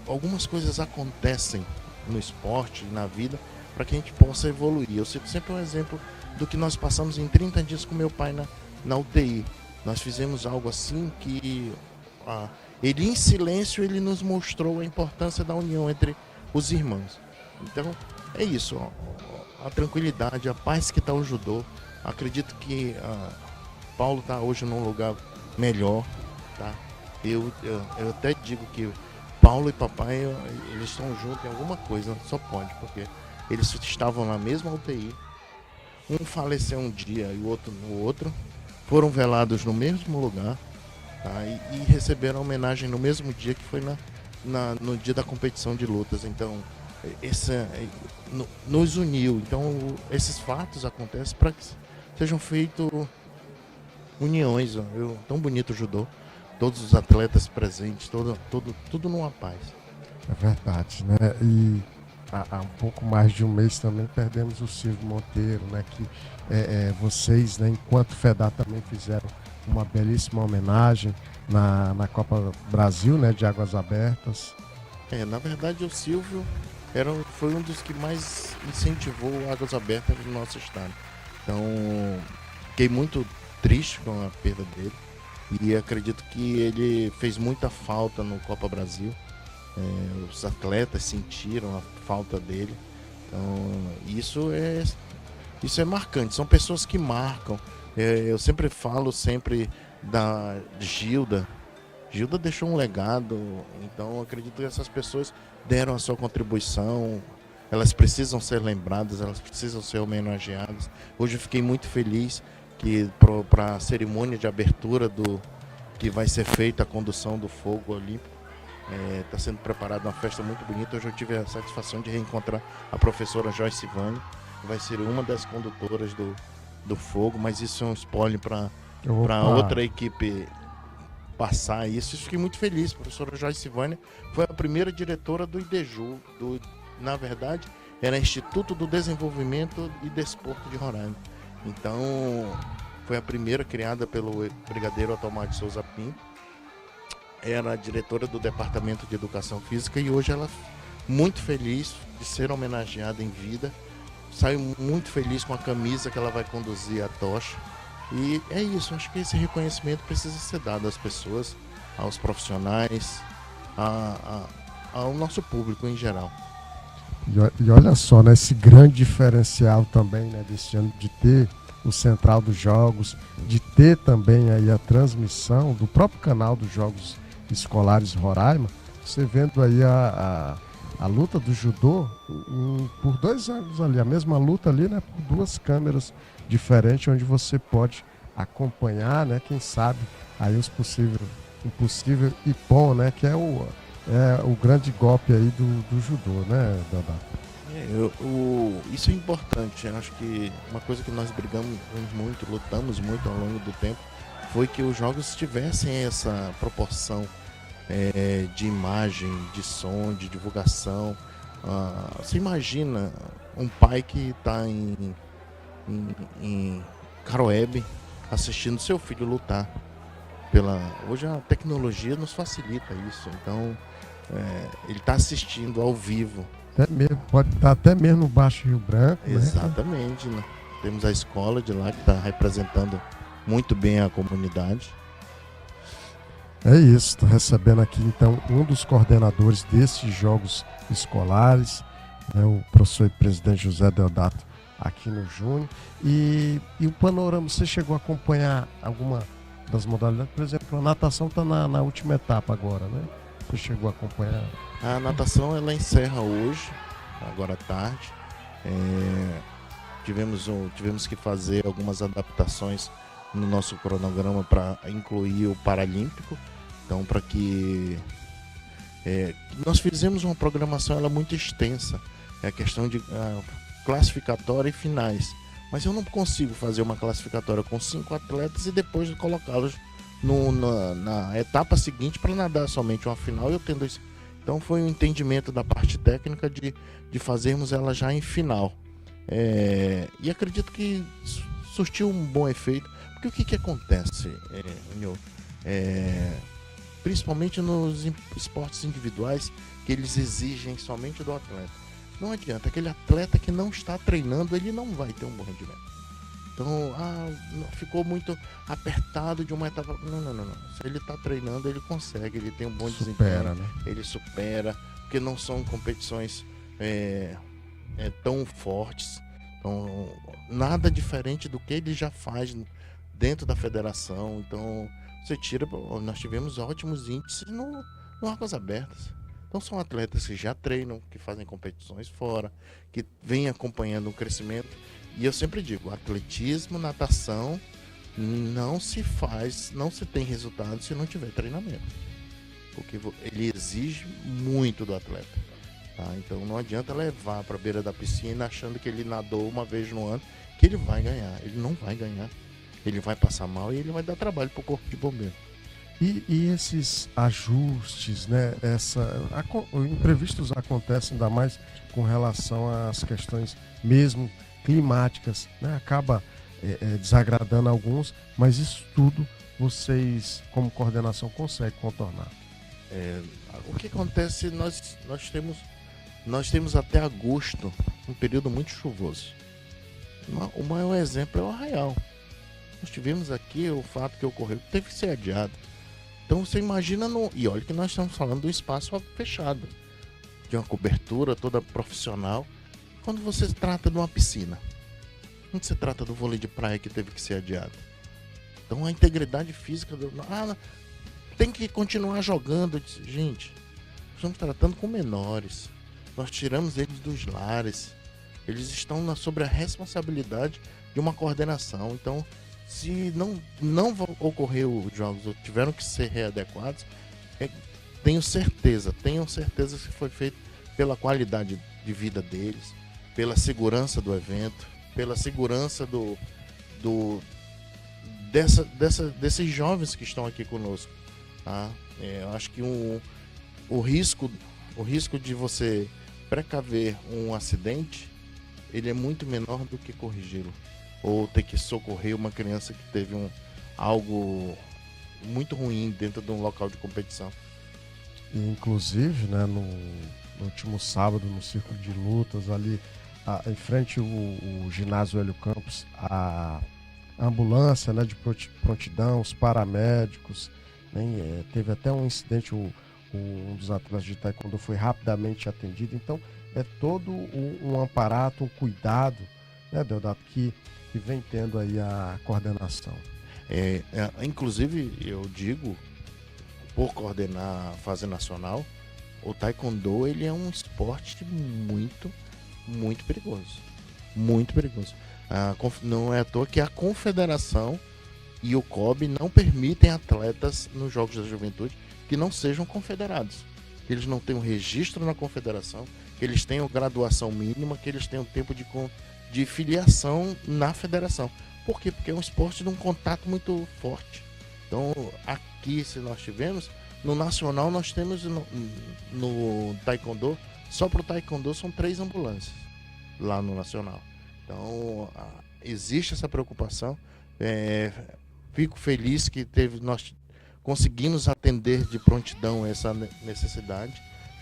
algumas coisas acontecem no esporte, na vida, para que a gente possa evoluir. Eu cito sempre um exemplo do que nós passamos em 30 dias com meu pai na UTI. Nós fizemos algo assim que ele em silêncio ele nos mostrou a importância da união entre os irmãos. Então é isso, a tranquilidade, a paz que está o judô. Acredito que Paulo está hoje num lugar melhor, tá? Eu até digo que Paulo e papai, eles estão juntos em alguma coisa, só pode, porque eles estavam na mesma UTI. Um faleceu um dia e o outro no outro. Foram velados no mesmo lugar, tá? E receberam a homenagem no mesmo dia, que foi no dia da competição de lutas. Então, nos uniu. Então, esses fatos acontecem para que sejam feitas uniões. Tão bonito o judô. Todos os atletas presentes, tudo numa paz. É verdade, né? E há um pouco mais de um mês também perdemos o Silvio Monteiro, né? Que vocês, né, enquanto FEDA, também fizeram uma belíssima homenagem na Copa Brasil, né, de Águas Abertas. Na verdade, o Silvio foi um dos que mais incentivou Águas Abertas no nosso estado. Então, fiquei muito triste com a perda dele. E acredito que ele fez muita falta no Copa Brasil. Os atletas sentiram a falta dele. Então, isso é marcante. São pessoas que marcam. Eu sempre falo da Gilda. Gilda deixou um legado. Então, acredito que essas pessoas deram a sua contribuição. Elas precisam ser lembradas, elas precisam ser homenageadas. Hoje eu fiquei muito feliz que para a cerimônia de abertura que vai ser feita a condução do fogo olímpico. Está sendo preparada uma festa muito bonita. Hoje eu tive a satisfação de reencontrar a professora Joyce Vane, que vai ser uma das condutoras do fogo, mas isso é um spoiler para outra equipe passar isso. Fiquei muito feliz. A professora Joyce Vane foi a primeira diretora do IDEJU, na verdade, era Instituto do Desenvolvimento e Desporto de Roraima. Então, foi a primeira criada pelo brigadeiro Otomar de Souza Pinto. Era a diretora do Departamento de Educação Física e hoje ela muito feliz de ser homenageada em vida. Saiu muito feliz com a camisa que ela vai conduzir a tocha. E é isso, acho que esse reconhecimento precisa ser dado às pessoas, aos profissionais, ao nosso público em geral. E olha só, né, esse grande diferencial também, né, desse ano de ter o Central dos Jogos, de ter também aí a transmissão do próprio canal dos Jogos Escolares Roraima, você vendo aí a luta do judô por 2 ângulos ali, a mesma luta ali, né, por 2 câmeras diferentes, onde você pode acompanhar, né, quem sabe aí o possível Ippon, né, que é o grande golpe aí do judô, né, Dada? Isso é importante. Eu acho que uma coisa que nós brigamos muito, lutamos muito ao longo do tempo, foi que os jogos tivessem essa proporção de imagem, de som, de divulgação. Você imagina um pai que está em Caroebe assistindo seu filho lutar. Hoje a tecnologia nos facilita isso, então ele está assistindo ao vivo. Pode estar até mesmo no Baixo Rio Branco. Exatamente, né? Temos a escola de lá que está representando muito bem a comunidade. É isso, estou recebendo aqui então um dos coordenadores desses jogos escolares, né, o professor e presidente José Deodato Aquino Júnior. E o panorama, você chegou a acompanhar alguma das modalidades? Por exemplo, a natação está na última etapa agora, né? Você chegou a acompanhar? A natação ela encerra hoje, agora à tarde. Tivemos que fazer algumas adaptações no nosso cronograma para incluir o Paralímpico. Então, para que nós fizemos uma programação ela muito extensa, é a questão de classificatória e finais. Mas eu não consigo fazer uma classificatória com 5 atletas e depois colocá-los na etapa seguinte para nadar somente uma final. Eu tendo isso. Então foi um entendimento da parte técnica de fazermos ela já em final. E acredito que surtiu um bom efeito. Porque o que acontece, principalmente nos esportes individuais, que eles exigem somente do atleta. Não adianta, aquele atleta que não está treinando, ele não vai ter um bom rendimento. Então, ficou muito apertado de uma etapa. Não. Se ele está treinando, ele consegue, ele tem um bom desempenho. Né? Ele supera, porque não são competições tão fortes. Então, nada diferente do que ele já faz dentro da federação. Então, nós tivemos ótimos índices no Águas Abertas. Então são atletas que já treinam, que fazem competições fora, que vêm acompanhando o crescimento. E eu sempre digo, atletismo, natação, não se tem resultado se não tiver treinamento. Porque ele exige muito do atleta. Tá? Então não adianta levar para a beira da piscina achando que ele nadou uma vez no ano, que ele vai ganhar. Ele não vai ganhar. Ele vai passar mal e ele vai dar trabalho para o corpo de bombeiro. E esses ajustes, né? Imprevistos acontecem ainda mais com relação às questões mesmo climáticas, né? Acaba desagradando alguns, mas isso tudo vocês, como coordenação, conseguem contornar. O que acontece, nós temos até agosto um período muito chuvoso. O maior exemplo é o Arraial. Nós tivemos aqui o fato que ocorreu, teve que ser adiado. Então você imagina, e olha que nós estamos falando de um espaço fechado, de uma cobertura toda profissional. Quando você trata de uma piscina, quando você trata do vôlei de praia que teve que ser adiado. Então a integridade física, tem que continuar jogando. Gente, nós estamos tratando com menores, nós tiramos eles dos lares, eles estão sob a responsabilidade de uma coordenação. Então, Se não ocorrer os jogos ou tiveram que ser readequados, tenham certeza que foi feito pela qualidade de vida deles, pela segurança do evento, pela segurança desses jovens que estão aqui conosco. Tá? Eu acho que o risco de você precaver um acidente, ele é muito menor do que corrigi-lo, ou ter que socorrer uma criança que teve algo muito ruim dentro de um local de competição. E, inclusive, né, no último sábado, no Círculo de Lutas, ali em frente ao ginásio Hélio Campos, a ambulância, né, de prontidão, os paramédicos, né, teve até um incidente, um dos atletas de taekwondo foi rapidamente atendido. Então é todo um aparato, um cuidado, né, Deodato, que vem tendo aí a coordenação. Inclusive, eu digo, por coordenar a fase nacional, o taekwondo, ele é um esporte muito, muito perigoso. Muito perigoso. Não é à toa que a confederação e o COB não permitem atletas nos Jogos da Juventude que não sejam confederados. Que eles não tenham registro na confederação, que eles tenham graduação mínima, que eles tenham tempo de filiação na federação. Por quê? Porque é um esporte de um contato muito forte. Então, aqui, se nós tivermos, no nacional nós temos no taekwondo, só para o taekwondo são 3 ambulâncias lá no nacional. Então, existe essa preocupação. Fico feliz que nós conseguimos atender de prontidão essa necessidade.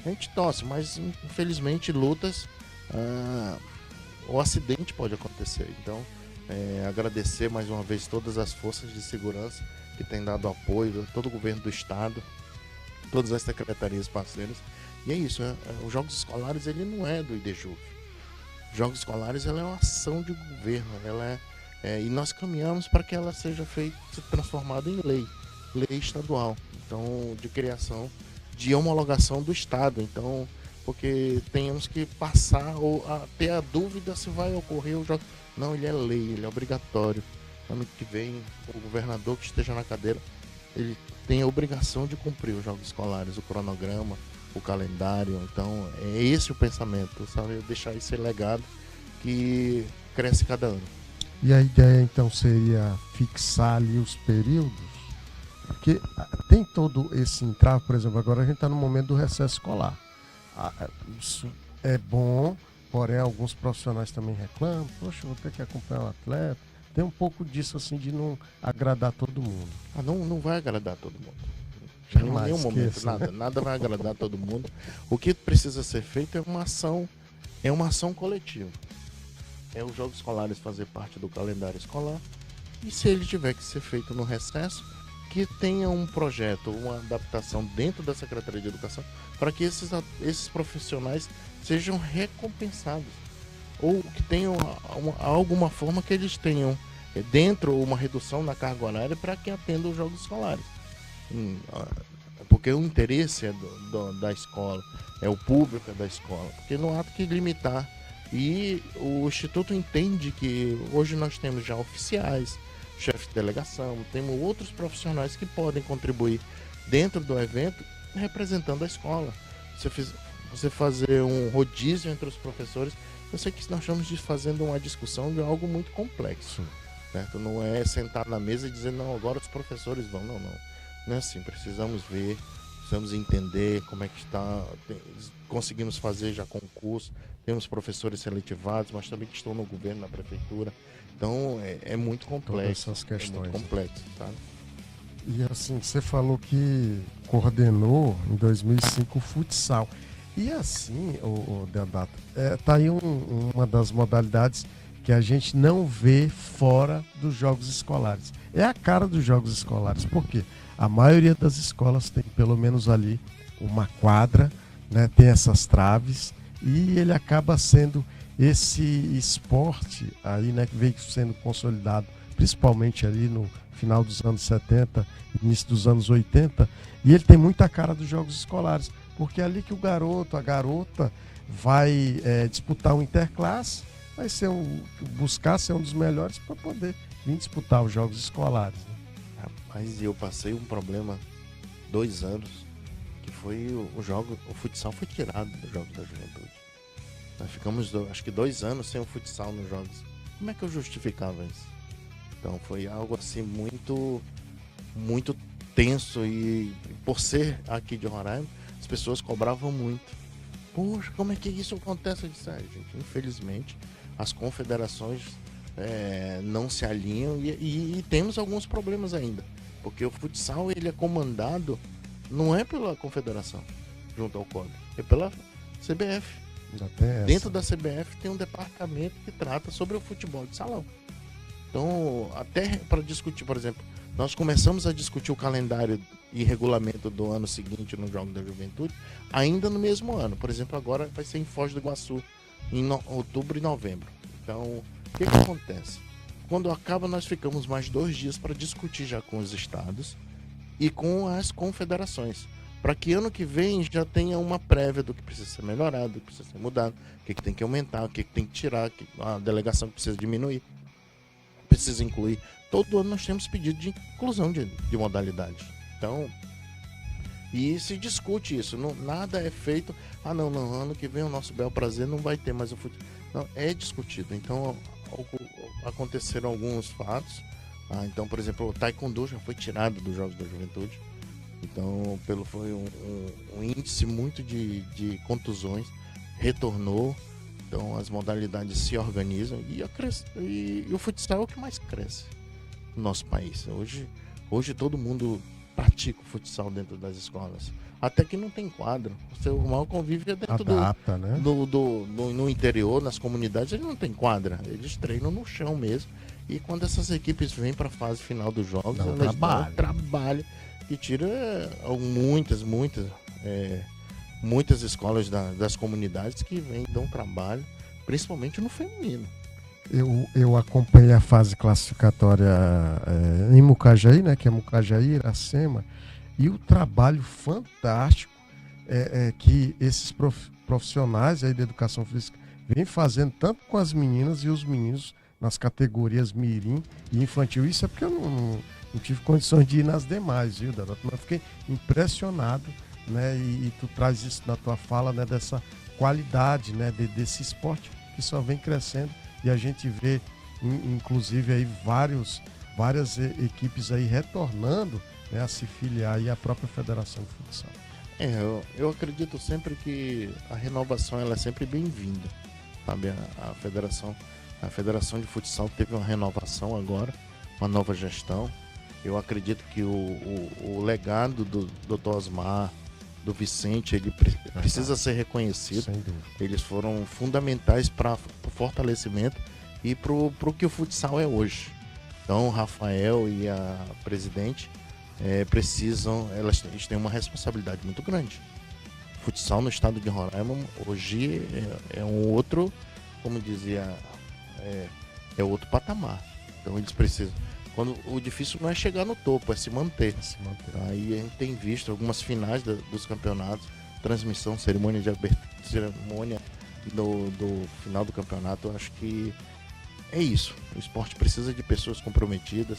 A gente torce, mas infelizmente lutas, o acidente pode acontecer. Então, agradecer mais uma vez todas as forças de segurança que têm dado apoio, todo o governo do estado, todas as secretarias parceiras. E é isso, os Jogos Escolares, ele não é do IDJUV. Os Jogos Escolares, ela é uma ação de governo, e nós caminhamos para que ela seja transformada em lei estadual, então, de criação, de homologação do estado. Então, porque temos que passar ou ter a dúvida se vai ocorrer o jogo. Não, ele é lei, ele é obrigatório. Ano que vem, o governador que esteja na cadeira, ele tem a obrigação de cumprir os Jogos Escolares, o cronograma, o calendário. Então, é esse o pensamento, sabe? Deixar esse legado que cresce cada ano. E a ideia, então, seria fixar ali os períodos? Porque tem todo esse entrave, por exemplo, agora a gente está no momento do recesso escolar. Isso é bom, porém alguns profissionais também reclamam, poxa, vou ter que acompanhar o atleta. Tem um pouco disso, assim, de não agradar todo mundo. Não vai agradar todo mundo. Jamais, em nenhum momento, nada vai agradar todo mundo. O que precisa ser feito é uma ação coletiva. Os Jogos Escolares fazer parte do calendário escolar, e se ele tiver que ser feito no recesso, que tenha um projeto, uma adaptação dentro da Secretaria de Educação para que esses profissionais sejam recompensados, ou que tenham alguma forma que eles tenham dentro uma redução na carga horária para que atendam os Jogos Escolares. Porque o interesse é da escola, é o público da escola, porque não há que limitar. E o Instituto entende que hoje nós temos já oficiais, chefe de delegação, temos outros profissionais que podem contribuir dentro do evento representando a escola. Você fazer um rodízio entre os professores, eu sei que nós estamos fazendo uma discussão de algo muito complexo, certo? Não é sentar na mesa e dizer, não, agora os professores vão, não é assim. Precisamos ver, precisamos entender como é que está. Conseguimos fazer já concurso, temos professores seletivados, mas também que estão no governo, na prefeitura. Então é muito complexo. Todas essas questões. É muito complexo, tá? E assim, você falou que coordenou em 2005 o futsal. E assim, o Deodato, tá aí uma das modalidades que a gente não vê fora dos Jogos Escolares. É a cara dos Jogos Escolares. Por quê? A maioria das escolas tem pelo menos ali uma quadra, né, tem essas traves, e ele acaba sendo esse esporte aí, né, que veio sendo consolidado principalmente ali no final dos anos 70, início dos anos 80, e ele tem muita cara dos Jogos Escolares, porque é ali que o garoto, a garota vai disputar um interclasse, vai ser buscar ser um dos melhores para poder vir disputar os jogos escolares. Né? Rapaz, eu passei um problema 2 anos, que foi o futsal foi tirado dos Jogos da Juventude. Nós ficamos, acho que 2 anos sem o futsal nos jogos. Como é que eu justificava isso? Então foi algo assim muito, muito tenso, e por ser aqui de Roraima, as pessoas cobravam muito. Poxa, como é que isso acontece? Eu disse, gente, infelizmente as confederações não se alinham e temos alguns problemas ainda, porque o futsal ele é comandado não é pela confederação junto ao COB, é pela CBF. Dentro da CBF tem um departamento que trata sobre o futebol de salão. Então, até para discutir, por exemplo, nós começamos a discutir o calendário e regulamento do ano seguinte no Jogo da Juventude, ainda no mesmo ano. Por exemplo, agora vai ser em Foz do Iguaçu, em outubro e novembro. Então, o que acontece? Quando acaba, nós ficamos mais 2 dias para discutir já com os estados e com as confederações, para que ano que vem já tenha uma prévia do que precisa ser melhorado, do que precisa ser mudado, o que tem que aumentar, o que tem que tirar, a delegação que precisa diminuir, precisa incluir. Todo ano nós temos pedido de inclusão de modalidade. Então, e se discute isso, nada é feito, não, ano que vem o nosso bel prazer não vai ter mais o futebol. Não, é discutido. Então, aconteceram alguns fatos. Então, por exemplo, o taekwondo já foi tirado dos Jogos da Juventude. Então, foi um índice muito de contusões, retornou. Então, as modalidades se organizam e o futsal é o que mais cresce no nosso país. Hoje todo mundo pratica o futsal dentro das escolas. Até que não tem quadro. O maior convívio é dentro né? no interior, nas comunidades, eles não tem quadra. Eles treinam no chão mesmo. E quando essas equipes vêm para a fase final dos jogos, elas dão um trabalho que tira muitas escolas das comunidades que vêm e dão trabalho, principalmente no feminino. Eu acompanhei a fase classificatória em Mucajaí, né, que é Mucajaí, Iracema, e o trabalho fantástico que esses profissionais aí da educação física vêm fazendo, tanto com as meninas e os meninos nas categorias mirim e infantil. Isso é porque eu não tive condições de ir nas demais, viu, Danoto? Mas eu fiquei impressionado, né, e tu traz isso na tua fala, né, dessa qualidade, né, desse esporte que só vem crescendo, e a gente vê, inclusive, aí várias equipes aí retornando, né, a se filiar aí à própria Federação de Futsal. Eu acredito sempre que a renovação ela é sempre bem-vinda, sabe? A Federação de Futsal teve uma renovação agora, uma nova gestão. Eu acredito que o legado do Dr. Osmar, do Vicente, ele precisa ser reconhecido. Eles foram fundamentais para o fortalecimento e para o que o futsal é hoje. Então o Rafael e a presidente eles têm uma responsabilidade muito grande. O futsal no estado de Roraima hoje é um outro, como dizia, é outro patamar. Então eles precisam. O difícil não é chegar no topo, é se manter. Aí a gente tem visto algumas finais dos campeonatos, transmissão, cerimônia de abertura, cerimônia do final do campeonato. Eu acho que é isso. O esporte precisa de pessoas comprometidas,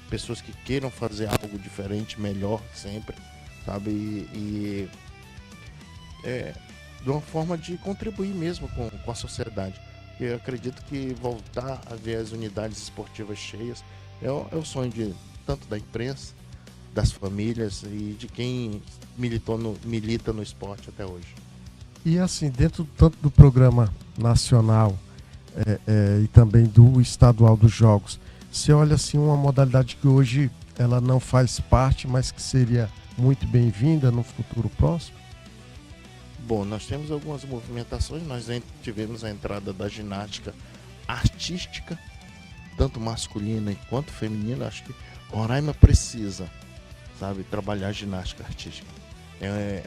pessoas que queiram fazer algo diferente, melhor sempre, sabe? E de uma forma de contribuir mesmo com a sociedade. Eu acredito que voltar a ver as unidades esportivas cheias é o sonho tanto da imprensa, das famílias e de quem milita no esporte até hoje. E assim, dentro tanto do programa nacional e também do estadual dos jogos, você olha assim uma modalidade que hoje ela não faz parte, mas que seria muito bem-vinda no futuro próximo? Bom, nós temos algumas movimentações. Nós tivemos a entrada da ginástica artística, tanto masculina quanto feminina. Acho que Roraima precisa, sabe, trabalhar a ginástica artística.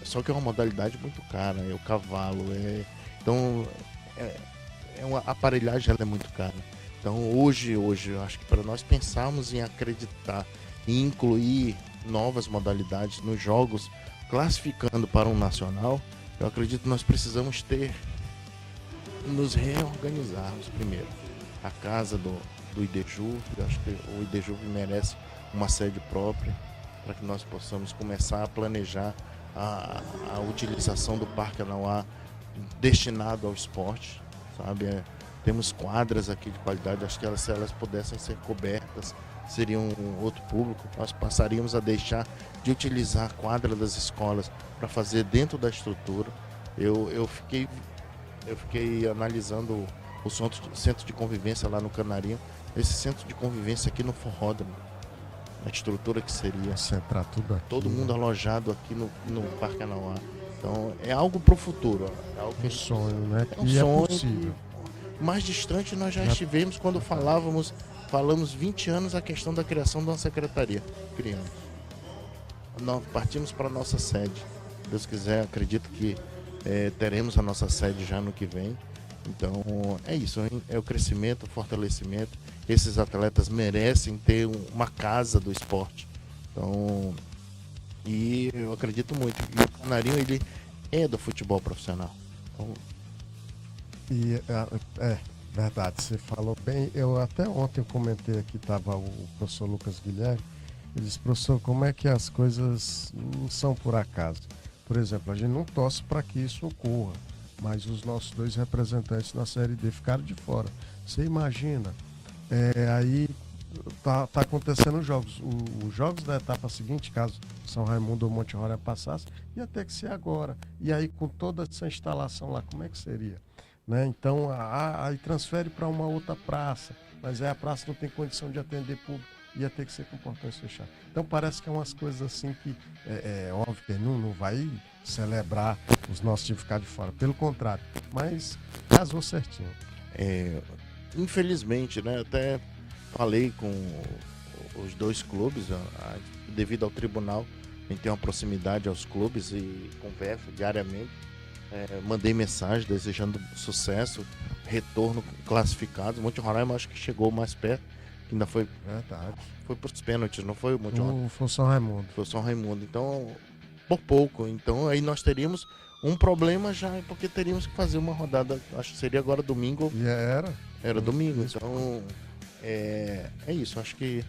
Só que é uma modalidade muito cara, é o cavalo, então a aparelhagem ela é muito cara. Então hoje eu acho que para nós pensarmos em acreditar e incluir novas modalidades nos jogos, classificando para um nacional, eu acredito que nós precisamos nos reorganizarmos primeiro. A casa do IDJUV. Eu acho que o IDJUV merece uma sede própria para que nós possamos começar a planejar a utilização do Parque Anauá destinado ao esporte, sabe? Temos quadras aqui de qualidade, acho que se elas pudessem ser cobertas, seria um outro público. Nós passaríamos a deixar de utilizar a quadra das escolas para fazer dentro da estrutura. Eu fiquei analisando o centro de convivência lá no Canarinho. Esse centro de convivência aqui no Forródromo, a estrutura que seria. Centrar tudo aqui. Todo mundo alojado aqui no Parque Anauá. Então é algo para o futuro. É algo que sonho, né? É um sonho. É possível. Mais distante nós já estivemos quando falamos 20 anos a questão da criação de uma secretaria. Criamos. Nós partimos para a nossa sede. Se Deus quiser, acredito que teremos a nossa sede já no que vem. Então é isso, é o crescimento, o fortalecimento. Esses atletas merecem ter uma casa do esporte. Então, e eu acredito muito. E o Canarinho, ele é do futebol profissional. Então, e verdade, você falou bem. Eu até ontem eu comentei aqui, estava o professor Lucas Guilherme. Ele disse, professor, como é que as coisas não são por acaso? Por exemplo, a gente não torce para que isso ocorra, mas os nossos 2 representantes na Série D ficaram de fora. Você imagina, aí tá acontecendo os jogos. Os jogos da etapa seguinte, caso São Raimundo ou Monte Roraima passasse, ia ter que ser agora. E aí com toda essa instalação lá, como é que seria? Né? Então, aí transfere para uma outra praça, mas aí a praça não tem condição de atender público, ia ter que ser com portões fechados. Então parece que é umas coisas assim que óbvio que não vai celebrar os nossos times ficar de fora, pelo contrário, mas casou certinho. Infelizmente, né? Até falei com os 2 clubes, devido ao tribunal, a gente tem uma proximidade aos clubes e conversa diariamente. Mandei mensagem desejando sucesso, retorno classificado. Monte Roraima acho que chegou mais perto, que ainda foi. Verdade. Foi para os pênaltis, não foi o Monte Roraima? Foi o São Raimundo. Foi o São Raimundo. Então, por pouco. Então aí nós teríamos um problema já, porque teríamos que fazer uma rodada, acho que seria agora domingo. E era domingo. Então é isso. Acho que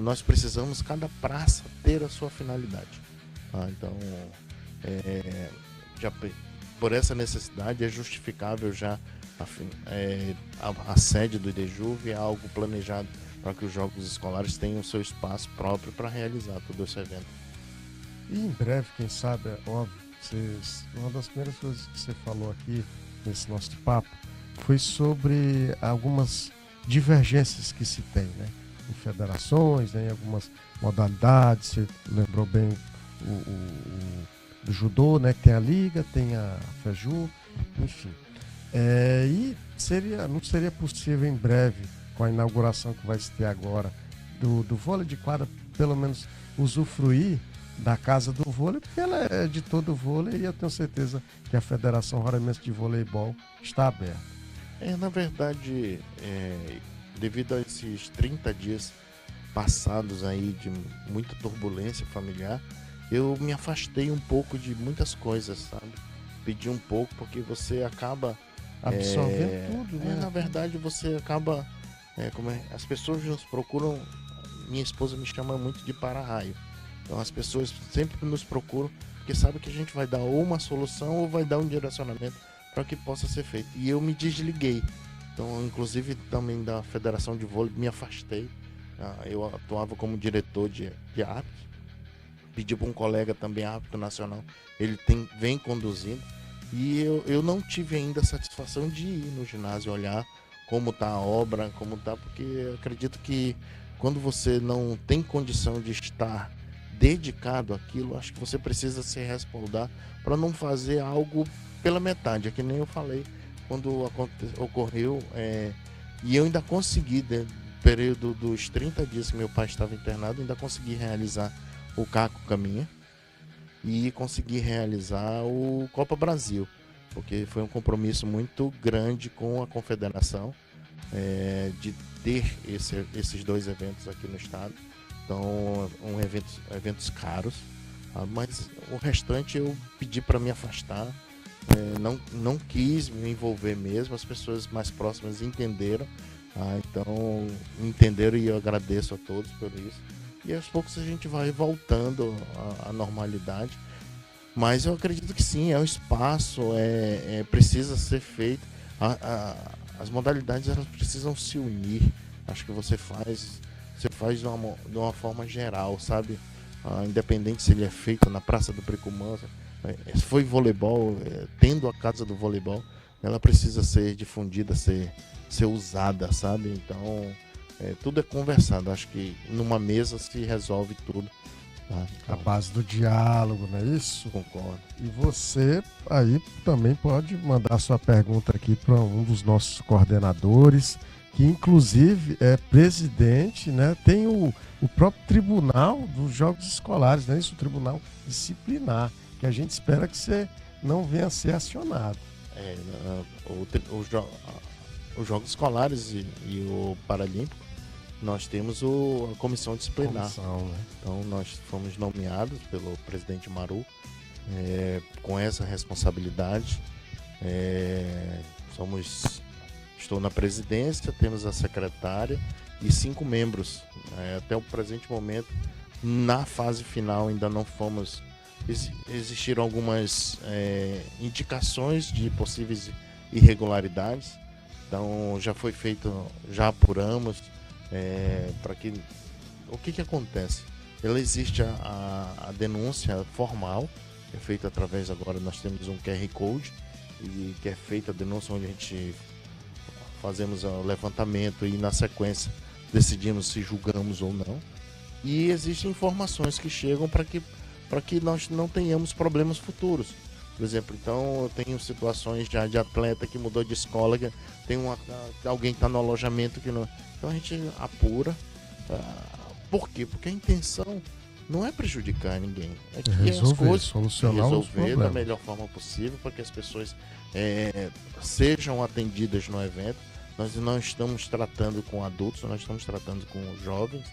nós precisamos, cada praça, ter a sua finalidade. Então, já por essa necessidade é justificável já a sede do IDJUV, é algo planejado para que os jogos escolares tenham o seu espaço próprio para realizar todo esse evento. E em breve, quem sabe, óbvio, uma das primeiras coisas que você falou aqui nesse nosso papo foi sobre algumas divergências que se tem, né? Em federações, né? Em algumas modalidades. Você lembrou bem do judô, né? Que tem a liga, tem a FEJU, enfim. E não seria possível em breve, com a inauguração que vai se ter agora do vôlei de quadra, pelo menos usufruir da casa do vôlei, porque ela é de todo o vôlei e eu tenho certeza que a Federação Roraimense de Voleibol está aberta. Na verdade, devido a esses 30 dias passados aí de muita turbulência familiar, eu me afastei um pouco de muitas coisas, sabe? Pedi um pouco, porque você acaba absorvendo tudo, né? Na verdade, você acaba as pessoas nos procuram. Minha esposa me chama muito de para-raio. Então as pessoas sempre nos procuram porque sabem que a gente vai dar ou uma solução ou vai dar um direcionamento para que possa ser feito. E eu me desliguei. Então, inclusive também da Federação de Vôlei, me afastei. Eu atuava como diretor de árbitro. Pedi para um colega também, árbitro nacional, ele vem conduzindo. E eu não tive ainda a satisfação de ir no ginásio olhar como está a obra, porque eu acredito que quando você não tem condição de estar dedicado àquilo, acho que você precisa se respaldar para não fazer algo pela metade. É que nem eu falei quando ocorreu, e eu ainda consegui, no período dos 30 dias que meu pai estava internado, ainda consegui realizar o Caco Caminha e consegui realizar o Copa Brasil, porque foi um compromisso muito grande com a confederação, de ter esses 2 eventos aqui no estado. Então, eventos caros, mas o restante eu pedi para me afastar, não quis me envolver mesmo. As pessoas mais próximas entenderam, Então, entenderam e eu agradeço a todos por isso. E aos poucos a gente vai voltando à normalidade. Mas eu acredito que sim, é um espaço, precisa ser feito. As modalidades elas precisam se unir. Acho que você faz de uma forma geral, sabe? Independente se ele é feito na Praça do Bricumã, se foi voleibol, tendo a casa do voleibol, ela precisa ser difundida, ser usada, sabe? Então, tudo é conversado. Acho que numa mesa se resolve tudo. Tá? Então, A base do diálogo, não é isso? concordo. E você aí também pode mandar sua pergunta aqui para um dos nossos coordenadores, que inclusive é presidente, né? Tem o próprio tribunal dos jogos escolares, não é isso? O tribunal disciplinar, que a gente espera que você não venha a ser acionado. Os Jogos Escolares e o Paralímpico, nós temos a comissão disciplinar. Né? Então nós fomos nomeados pelo presidente Maru com essa responsabilidade. Estou na presidência, temos a secretária e 5 membros. Até o presente momento, na fase final, ainda não fomos. Existiram algumas indicações de possíveis irregularidades. Então já foi feito, já apuramos. Para que o que acontece? Existe a denúncia formal, é feita através, agora nós temos um QR Code, e que é feita a denúncia onde a gente fazemos o levantamento e na sequência decidimos se julgamos ou não. E existem informações que chegam para que nós não tenhamos problemas futuros. Por exemplo, então eu tenho situações já de atleta que mudou de escola, que tem alguém que está no alojamento que não. Então a gente apura. Por quê? Porque a intenção não é prejudicar ninguém. É que as coisas resolver da melhor forma possível para que as pessoas sejam atendidas no evento. Nós não estamos tratando com adultos, nós estamos tratando com jovens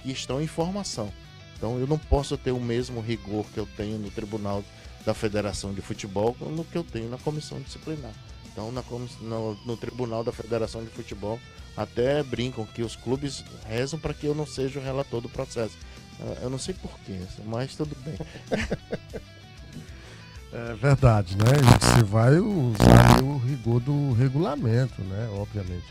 que estão em formação. Então eu não posso ter o mesmo rigor que eu tenho no Tribunal da Federação de Futebol no que eu tenho na Comissão Disciplinar. Então no Tribunal da Federação de Futebol até brincam que os clubes rezam para que eu não seja o relator do processo. Eu não sei porquê, mas tudo bem. É verdade, né? E você vai usar o rigor do regulamento, né? Obviamente.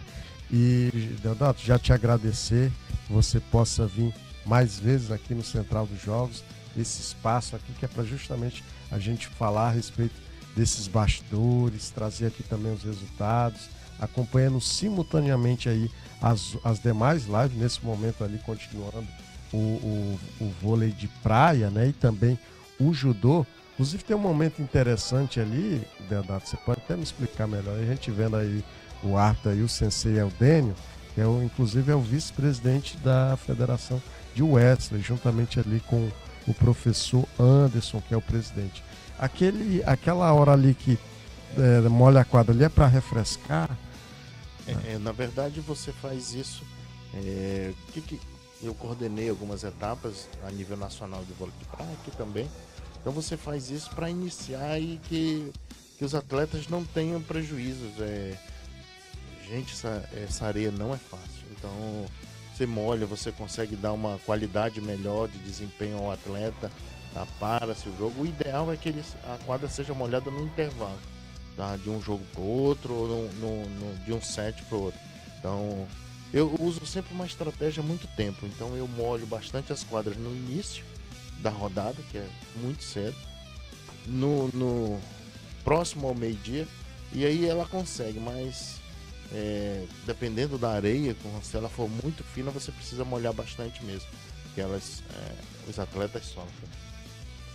E, Deodato, já te agradecer que você possa vir mais vezes aqui no Central dos Jogos, esse espaço aqui que é para justamente a gente falar a respeito desses bastidores, trazer aqui também os resultados, acompanhando simultaneamente aí as demais lives, nesse momento ali continuando o vôlei de praia, né? E também o judô. Inclusive tem um momento interessante ali, Deodato, você pode até me explicar melhor, a gente vendo aí o árbitro aí, o sensei Eudênio, que inclusive é o vice-presidente da Federação de Wesley, juntamente ali com o professor Anderson, que é o presidente. Aquela hora ali que molha a quadra ali é para refrescar? Na verdade você faz isso, eu coordenei algumas etapas a nível nacional de vôlei de praia aqui também. Então você faz isso para iniciar e que os atletas não tenham prejuízos. Gente, essa areia não é fácil. Então você molha, você consegue dar uma qualidade melhor de desempenho ao atleta, para-se o jogo. O ideal é que a quadra seja molhada no intervalo, tá? De um jogo para o outro, ou de um set para o outro. Então eu uso sempre uma estratégia há muito tempo. Então eu molho bastante as quadras no início da rodada, que é muito cedo, no próximo ao meio-dia, e aí ela consegue, mas dependendo da areia, se ela for muito fina, você precisa molhar bastante mesmo, porque os atletas sofrem.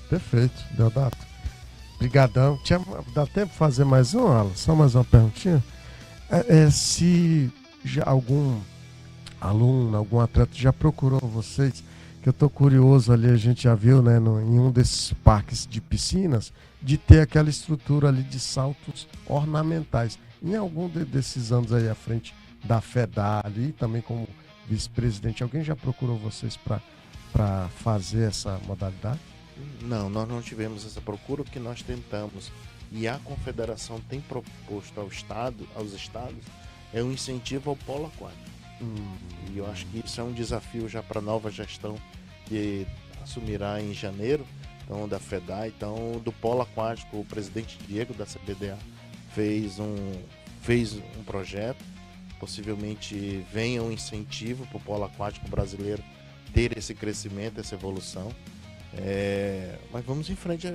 Perfeito, Deodato. Obrigadão. Dá tempo de fazer mais um, Alan? Só mais uma perguntinha? Se já algum aluno, algum atleta já procurou vocês, que eu tô curioso ali, a gente já viu, né, em um desses parques de piscinas, de ter aquela estrutura ali de saltos ornamentais. Em algum desses anos aí à frente da FEDA ali, também como vice-presidente, alguém já procurou vocês para fazer essa modalidade? Não, nós não tivemos essa procura. O que nós tentamos, e a confederação tem proposto aos estados, é um incentivo ao polo aquático. E eu acho que isso é um desafio já para a nova gestão que assumirá em janeiro, então, da FEDAI. Então, do polo aquático, o presidente Diego da CBDA fez um projeto, possivelmente venha um incentivo para o polo aquático brasileiro ter esse crescimento, essa evolução. Mas vamos em frente.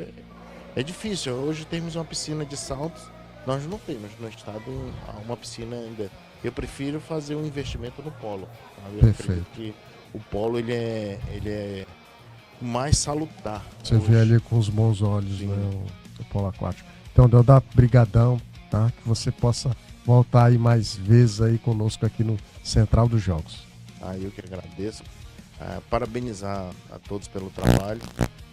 É difícil. Hoje temos uma piscina de saltos, nós não temos no estado uma piscina ainda. Eu prefiro fazer um investimento no polo. Sabe? Eu acredito que o polo ele é mais salutar. Você vê ali com os bons olhos, né, o polo aquático. Então, Deodato, brigadão, tá? Que você possa voltar aí mais vezes aí conosco aqui no Central dos Jogos. Eu que agradeço. Parabenizar a todos pelo trabalho.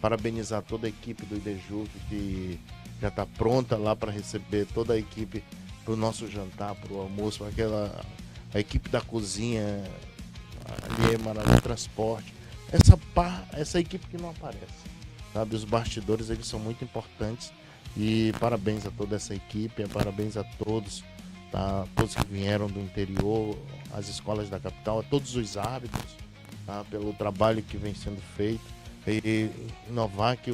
Parabenizar toda a equipe do IDEJUC que já está pronta lá para receber toda a equipe para o nosso jantar, para o almoço, a equipe da cozinha, ali é maravilhoso, transporte. Essa equipe que não aparece, sabe? Os bastidores, eles são muito importantes. E parabéns a toda essa equipe, parabéns a todos, tá? Todos que vieram do interior, as escolas da capital, a todos os árbitros, tá? Pelo trabalho que vem sendo feito. E inovar que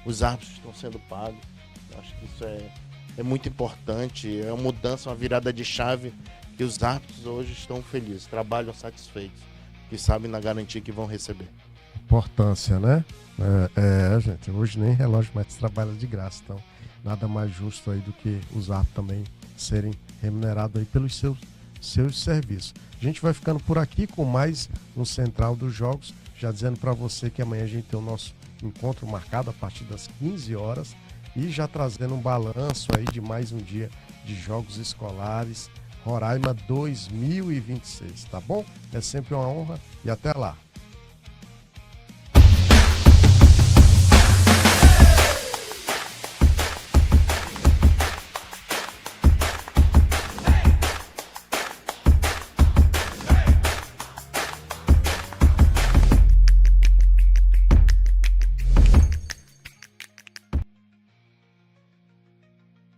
os árbitros estão sendo pagos. Acho que isso é muito importante, é uma mudança, uma virada de chave, que os árbitros hoje estão felizes, trabalham satisfeitos, que sabem na garantia que vão receber. Importância, né? Gente, hoje nem relógio mais trabalha de graça, então nada mais justo aí do que os árbitros também serem remunerados aí pelos seus serviços. A gente vai ficando por aqui com mais um Central dos Jogos, já dizendo para você que amanhã a gente tem o nosso encontro marcado a partir das 15 horas e já trazendo um balanço aí de mais um dia de Jogos Escolares Roraima 2026, tá bom? É sempre uma honra e até lá.